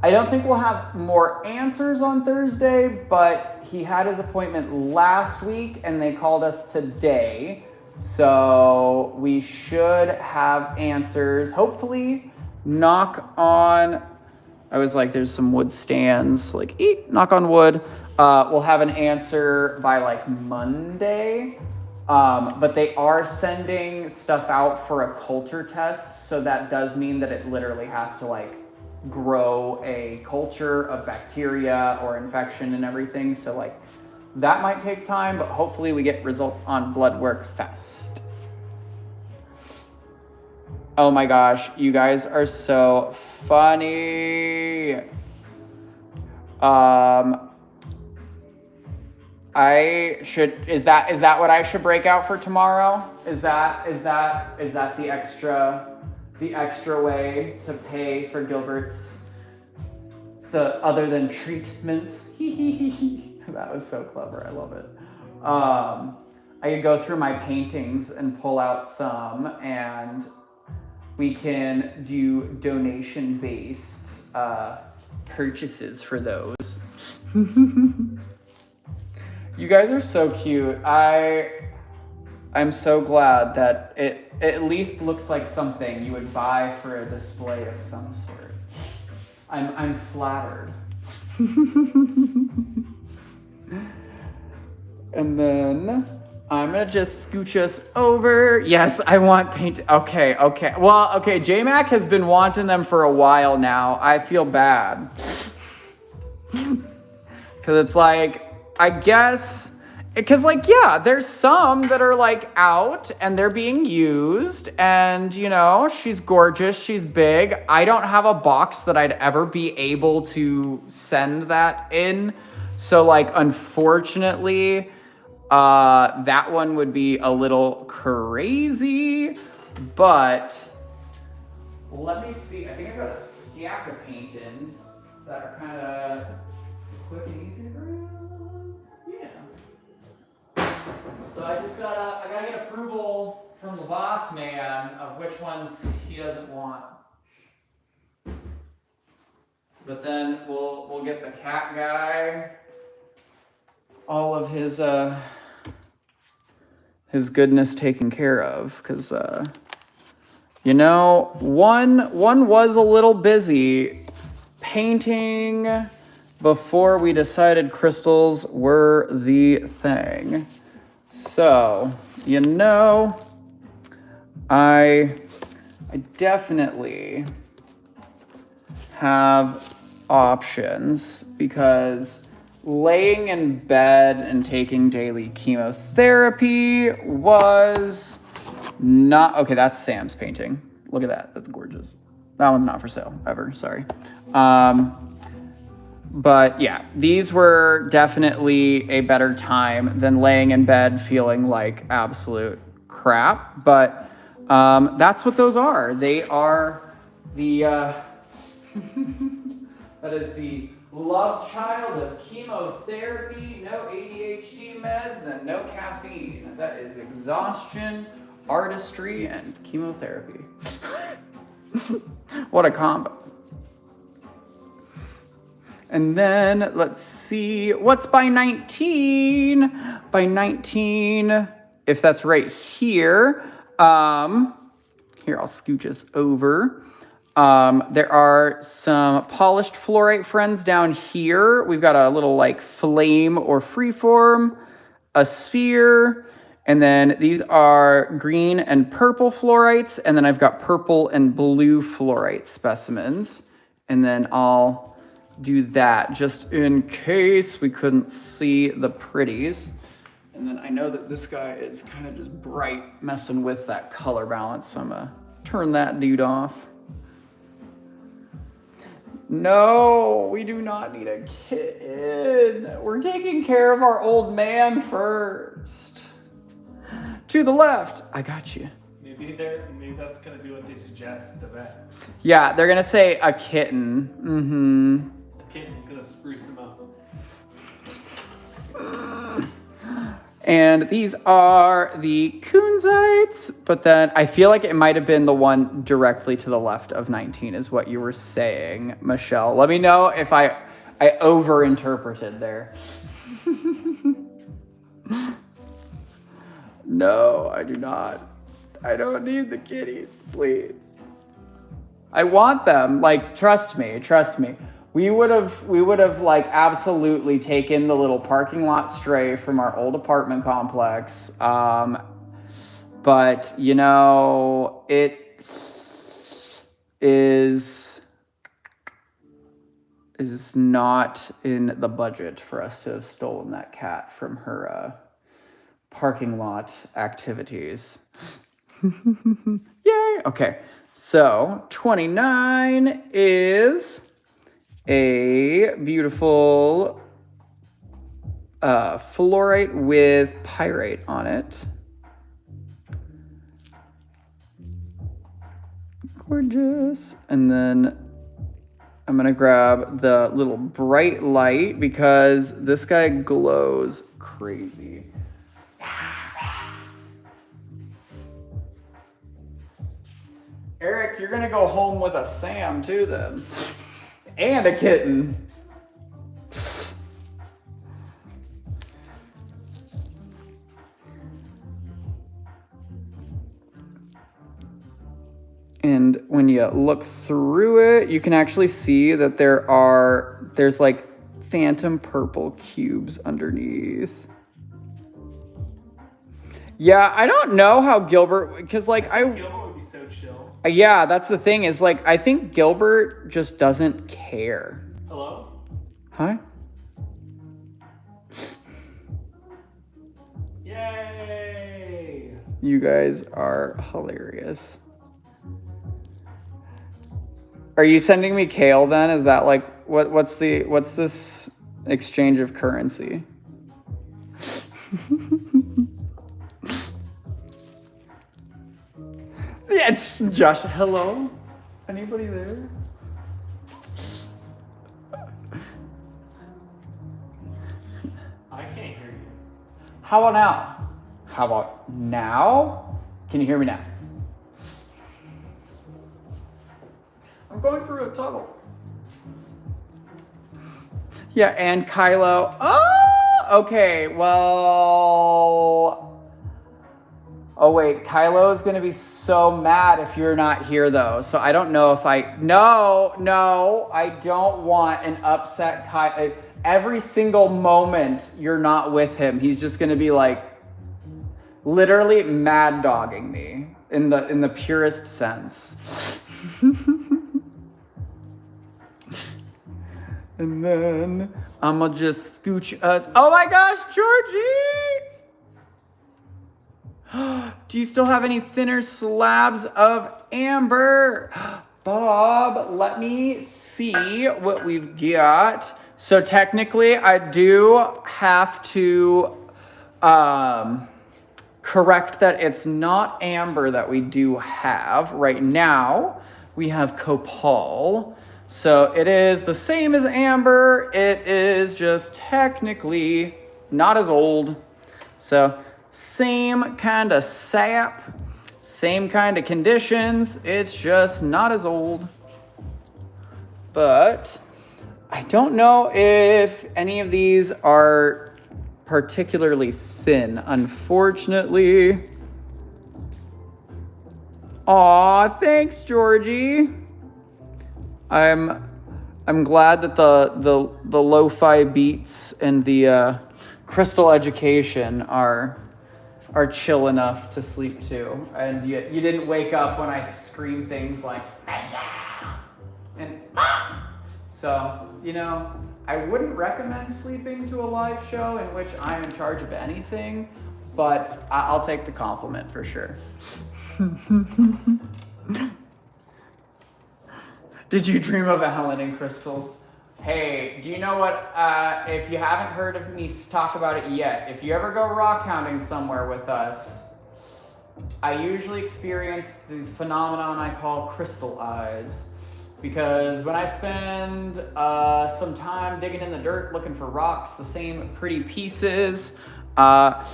I don't think we'll have more answers on Thursday, but he had his appointment last week and they called us today. So we should have answers, hopefully. Knock on, I was like, there's some wood stands, like, knock on wood. We'll have an answer by like Monday. But they are sending stuff out for a culture test. So that does mean that it literally has to like grow a culture of bacteria or infection and everything. So like that might take time, but hopefully we get results on blood work fast. Oh my gosh, you guys are so funny. Is that what I should break out for tomorrow? Is that the extra way to pay for Gilbert's other than treatments? That was so clever. I love it. I could go through my paintings and pull out some, and we can do donation-based purchases for those. You guys are so cute. I'm so glad that it at least looks like something you would buy for a display of some sort. I'm flattered. And then I'm gonna just scooch us over. Yes, I want paint. Okay. Well, okay, J-Mac has been wanting them for a while now. I feel bad. Cause it's like, I guess, because like, yeah, there's some that are like out and they're being used and, you know, she's gorgeous, she's big. I don't have a box that I'd ever be able to send that in. So like, unfortunately, that one would be a little crazy, but let me see. I think I've got a stack of paintings that are kind of quick and easy to bring. So I gotta get approval from the boss man of which ones he doesn't want. But then we'll get the cat guy all of his goodness taken care of, because You know, one was a little busy painting before we decided crystals were the thing. So, you know, I definitely have options because laying in bed and taking daily chemotherapy was not okay. That's Sam's painting. Look at that. That's gorgeous. That one's not for sale ever. Sorry. But yeah, these were definitely a better time than laying in bed feeling like absolute crap. But that's what those are. They are the that is the love child of chemotherapy, no ADHD meds, and no caffeine. That is exhaustion, artistry, and chemotherapy. What a combo. And then let's see, what's by 19? By 19, if that's right here. Here, I'll scooch us over. There are some polished fluorite friends down here. We've got a little like flame or freeform, a sphere, and then these are green and purple fluorites, and then I've got purple and blue fluorite specimens. And then I'll do that just in case we couldn't see the pretties. And then I know that this guy is kind of just bright, messing with that color balance, so I'm gonna turn that dude off. No, we do not need a kitten. We're taking care of our old man first. To the left, I got you. Maybe that's gonna be what they suggest, the vet. Yeah, they're gonna say a kitten. Mm-hmm. A kitten's gonna spruce them up. And these are the Kunzites, but then I feel like it might have been the one directly to the left of 19 is what you were saying, Michelle. Let me know if I overinterpreted there. No, I do not. I don't need the kitties, please. I want them. Like, trust me. We would have like absolutely taken the little parking lot stray from our old apartment complex. But you know, it is not in the budget for us to have stolen that cat from her parking lot activities. Yay! Okay, so 29 is a beautiful fluorite with pyrite on it. Gorgeous. And then I'm gonna grab the little bright light because this guy glows crazy. Eric, you're gonna go home with a Sam too then. And a kitten. And when you look through it, you can actually see that there's like phantom purple cubes underneath. Yeah, I don't know how Gilbert, because like Gilbert would be so chill. Yeah, that's the thing is like, I think Gilbert just doesn't care. Hello? Hi? Yay! You guys are hilarious. Are you sending me kale then? Is that like, what's this exchange of currency? Yeah, it's Josh. Hello? Anybody there? I can't hear you. How about now? How about now? Can you hear me now? I'm going through a tunnel. Yeah, and Kylo. Oh, okay. Well, Oh wait, Kylo's gonna be so mad if you're not here though. So I don't know if no, I don't want an upset Kylo. Every single moment you're not with him, he's just gonna be like literally mad dogging me in the purest sense. And then I'ma just scooch us. Oh my gosh, Georgie! Do you still have any thinner slabs of amber? Bob, let me see what we've got. So technically, I do have to correct that it's not amber that we do have. Right now, we have copal. So it is the same as amber. It is just technically not as old. So same kind of sap, same kind of conditions. It's just not as old. But I don't know if any of these are particularly thin, unfortunately. Aw, thanks, Georgie. I'm glad that the lo-fi beats and the crystal education are chill enough to sleep to, and you didn't wake up when I scream things like and so I wouldn't recommend sleeping to a live show in which I'm in charge of anything, but I'll take the compliment for sure. Did you dream of Alan and crystals? Hey, do you know what, if you haven't heard of me talk about it yet, if you ever go rock hounding somewhere with us, I usually experience the phenomenon I call crystal eyes. Because when I spend some time digging in the dirt looking for rocks, the same pretty pieces, I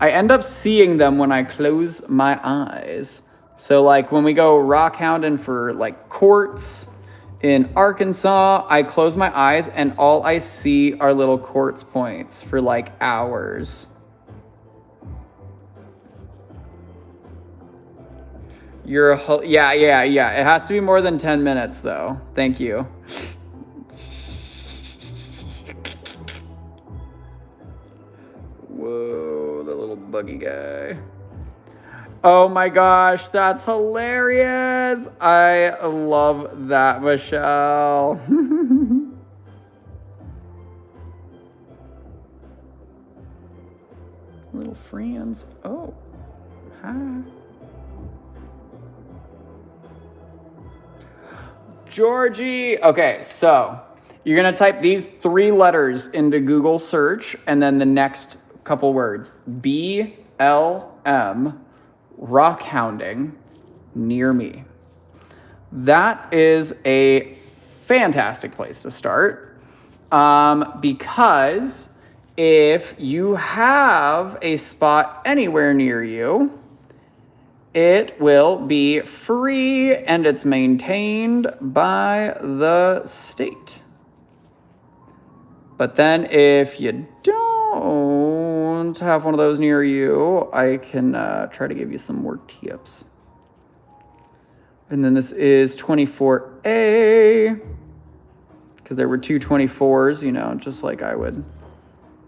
end up seeing them when I close my eyes. So like when we go rock hounding for like quartz in Arkansas, I close my eyes and all I see are little quartz points for like hours. Yeah. It has to be more than 10 minutes though. Thank you. Whoa, the little buggy guy. Oh my gosh, that's hilarious. I love that, Michelle. Little friends. Oh, hi. Georgie. Okay, so you're gonna type these 3 letters into Google search and then the next couple words. BLM rock hounding near me. That is a fantastic place to start because if you have a spot anywhere near you, it will be free and it's maintained by the state. But then if you don't have one of those near you, I can try to give you some more tips. And then this is 24A, because there were 2 24s, just like I would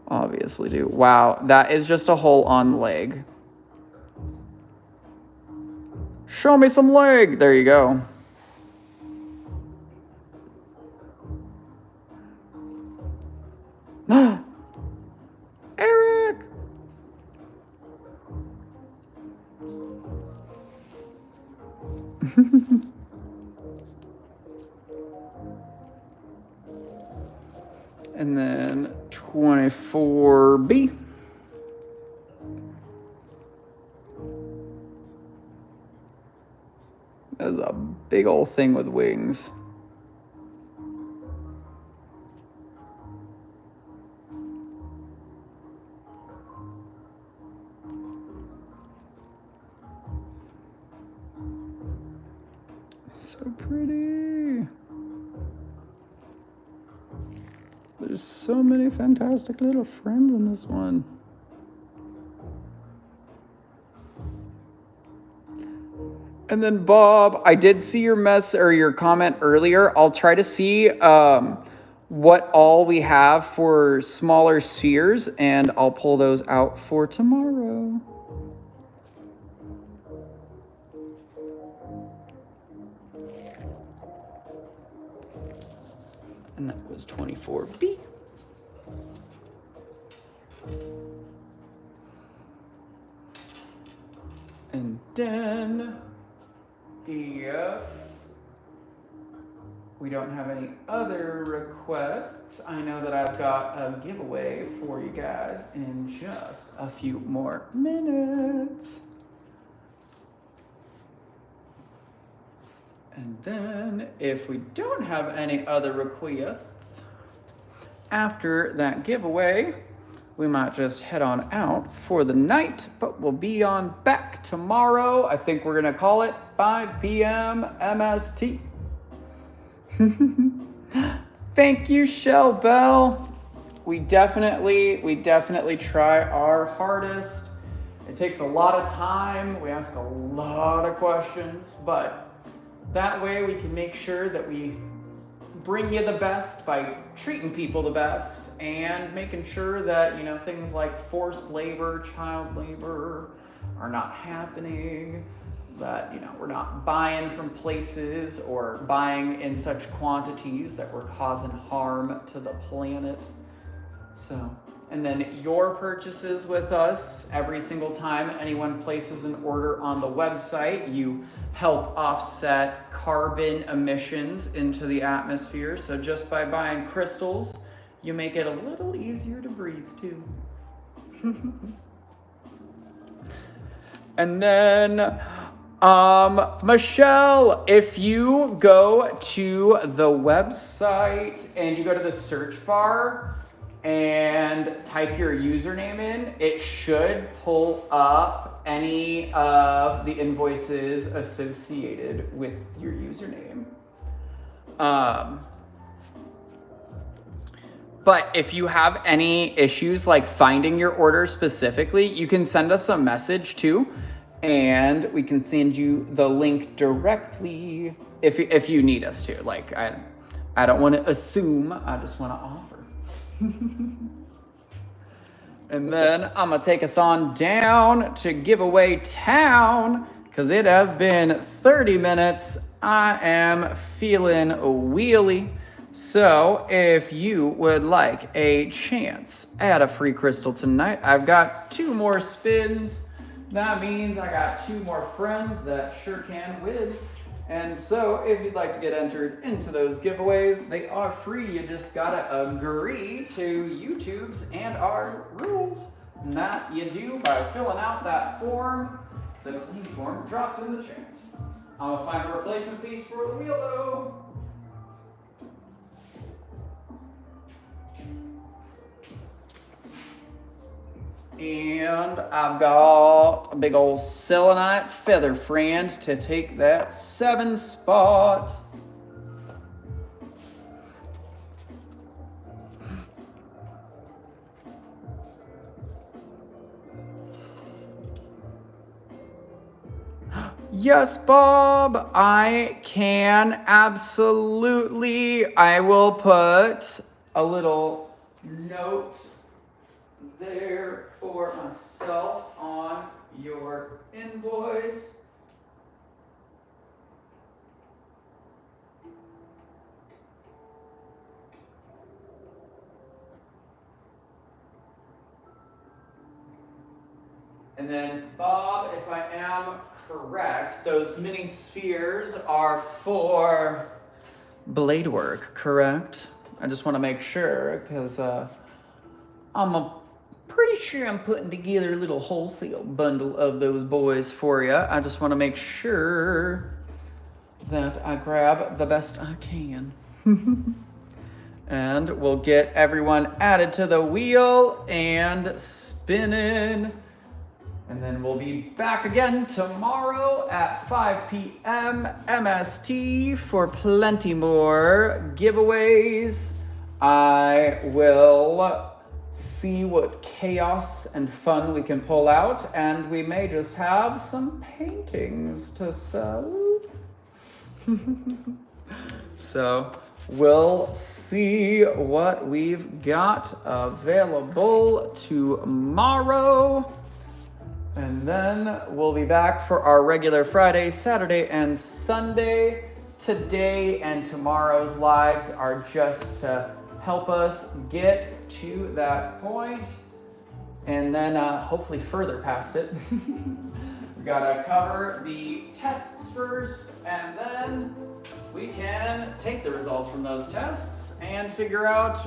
obviously do. Wow, that is just a hole on leg. Show me some leg. There you go. Eric. And then 24B. That's a big old thing with wings. So pretty. There's so many fantastic little friends in this one. And then Bob, I did see your comment earlier. I'll try to see what all we have for smaller spheres, and I'll pull those out for tomorrow. And that was 24B. And then if we don't have any other requests, I know that I've got a giveaway for you guys in just a few more minutes. And then if we don't have any other requests after that giveaway, we might just head on out for the night, but we'll be on back tomorrow. I think we're gonna call it 5 p.m. MST. Thank you, Shell Bell. We definitely try our hardest. It takes a lot of time. We ask a lot of questions, but that way we can make sure that we bring you the best by treating people the best and making sure that, you know, things like forced labor, child labor are not happening, that, you know, we're not buying from places or buying in such quantities that we're causing harm to the planet. So, and then your purchases with us, every single time anyone places an order on the website, you help offset carbon emissions into the atmosphere. So just by buying crystals, you make it a little easier to breathe too. And then, Michelle, if you go to the website and you go to the search bar and type your username in, it should pull up any of the invoices associated with your username. But if you have any issues like finding your order specifically, you can send us a message too, and we can send you the link directly if you need us to. Like, I don't want to assume, I just want to offer. And then I'm gonna take us on down to Giveaway Town because it has been 30 minutes. I am feeling wheelie. So if you would like a chance at a free crystal tonight, I've got 2 more spins. That means I got 2 more friends that sure can win. And so if you'd like to get entered into those giveaways, they are free. You just gotta agree to YouTube's and our rules. And that you do by filling out that form, the claim form dropped in the chat. I'm gonna find a replacement piece for the wheel though. And I've got a big old selenite feather friend to take that 7 spot. Yes, Bob, I can absolutely. I will put a little note there for myself on your invoice. And then, Bob, if I am correct, those mini spheres are for blade work, correct? I just want to make sure because pretty sure I'm putting together a little wholesale bundle of those boys for you. I just want to make sure that I grab the best I can. And we'll get everyone added to the wheel and spinning. And then we'll be back again tomorrow at 5 p.m. MST for plenty more giveaways. I will see what chaos and fun we can pull out, and we may just have some paintings to sell. So we'll see what we've got available tomorrow. And then we'll be back for our regular Friday, Saturday, and Sunday. Today and tomorrow's lives are just to help us get to that point and then hopefully further past it. We gotta cover the tests first, and then we can take the results from those tests and figure out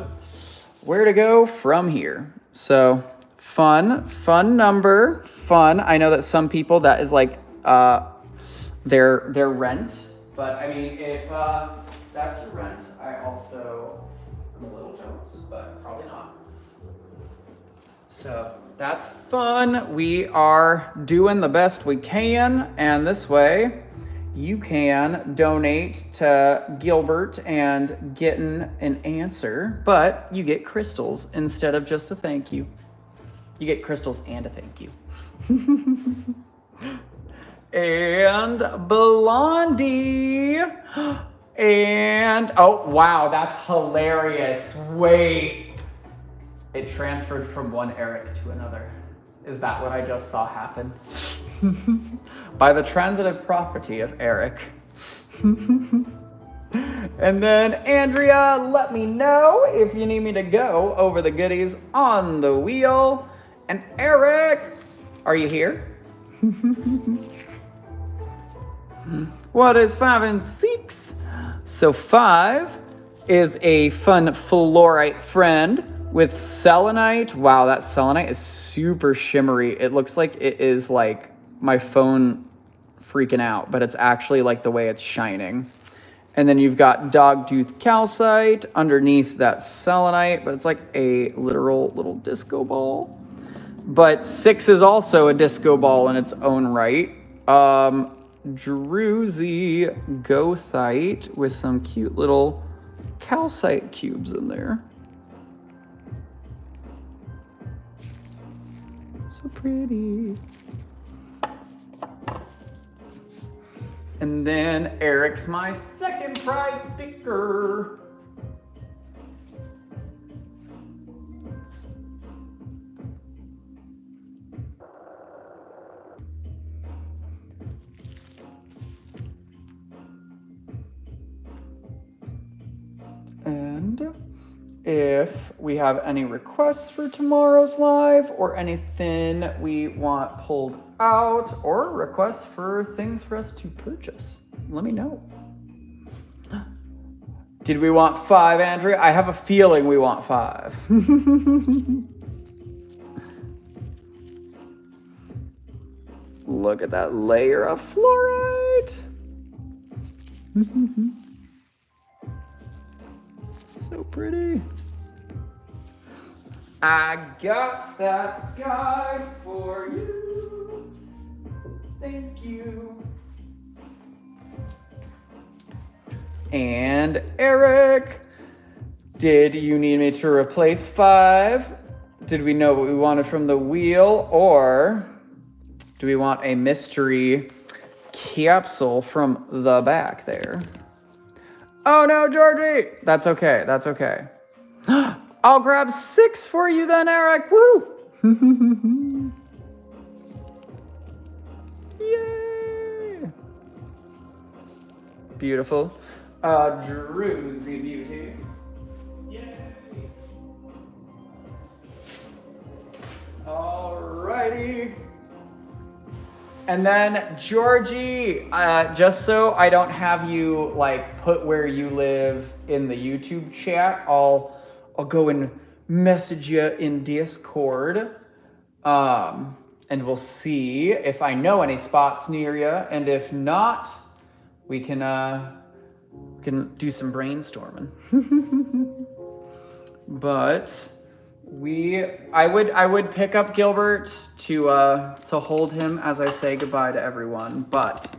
where to go from here. So fun number, fun. I know that some people that is like their rent, but I mean, if that's your rent, I also am a little jealous, but probably not. So that's fun. We are doing the best we can, and this way you can donate to Gilbert and getting an answer, but you get crystals instead of just a thank you. You get crystals and a thank you. And Blondie. And, oh, wow, that's hilarious. Wait. It transferred from one Eric to another. Is that what I just saw happen? By the transitive property of Eric. And then, Andrea, let me know if you need me to go over the goodies on the wheel. And Eric, are you here? What is 5 and 6? So 5 is a fun fluorite friend with selenite. Wow, that selenite is super shimmery. It looks like it is like my phone freaking out, but it's actually like the way it's shining. And then you've got dogtooth calcite underneath that selenite, but it's like a literal little disco ball. But 6 is also a disco ball in its own right. Druzy goethite with some cute little calcite cubes in there. So pretty. And then Eric's my second prize picker. And if we have any requests for tomorrow's live or anything we want pulled out or requests for things for us to purchase, let me know. Did we want 5, Andrea? I have a feeling we want 5. Look at that layer of fluorite. So pretty. I got that guy for you. Thank you. And Eric, did you need me to replace 5? Did we know what we wanted from the wheel, or do we want a mystery capsule from the back there? Oh no, Georgie! That's okay, that's okay. I'll grab 6 for you then, Eric. Woo! Yay! Beautiful. Druzy beauty. Yay! Alrighty. And then Georgie, just so I don't have you like put where you live in the YouTube chat, I'll go and message you in Discord, and we'll see if I know any spots near you, and if not, we can do some brainstorming. But I would pick up Gilbert to hold him as I say goodbye to everyone, but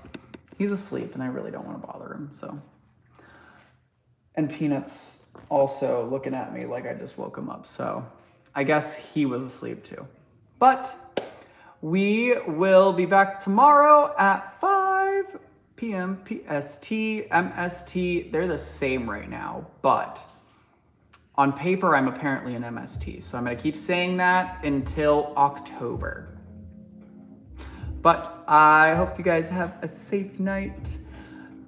he's asleep and I really don't want to bother him. So, and Peanut's also looking at me like I just woke him up. So I guess he was asleep too. But we will be back tomorrow at 5 p.m. PST, MST. They're the same right now, but on paper, I'm apparently an MST. So I'm going to keep saying that until October. But I hope you guys have a safe night.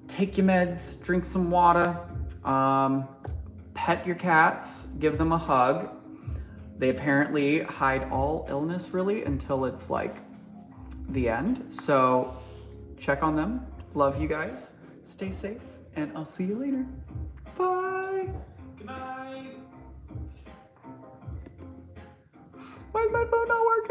Take your meds, drink some water, pet your cats, give them a hug. They apparently hide all illness really until it's like the end. So check on them. Love you guys. Stay safe, and I'll see you later. Bye. Good night. Why is my phone not working?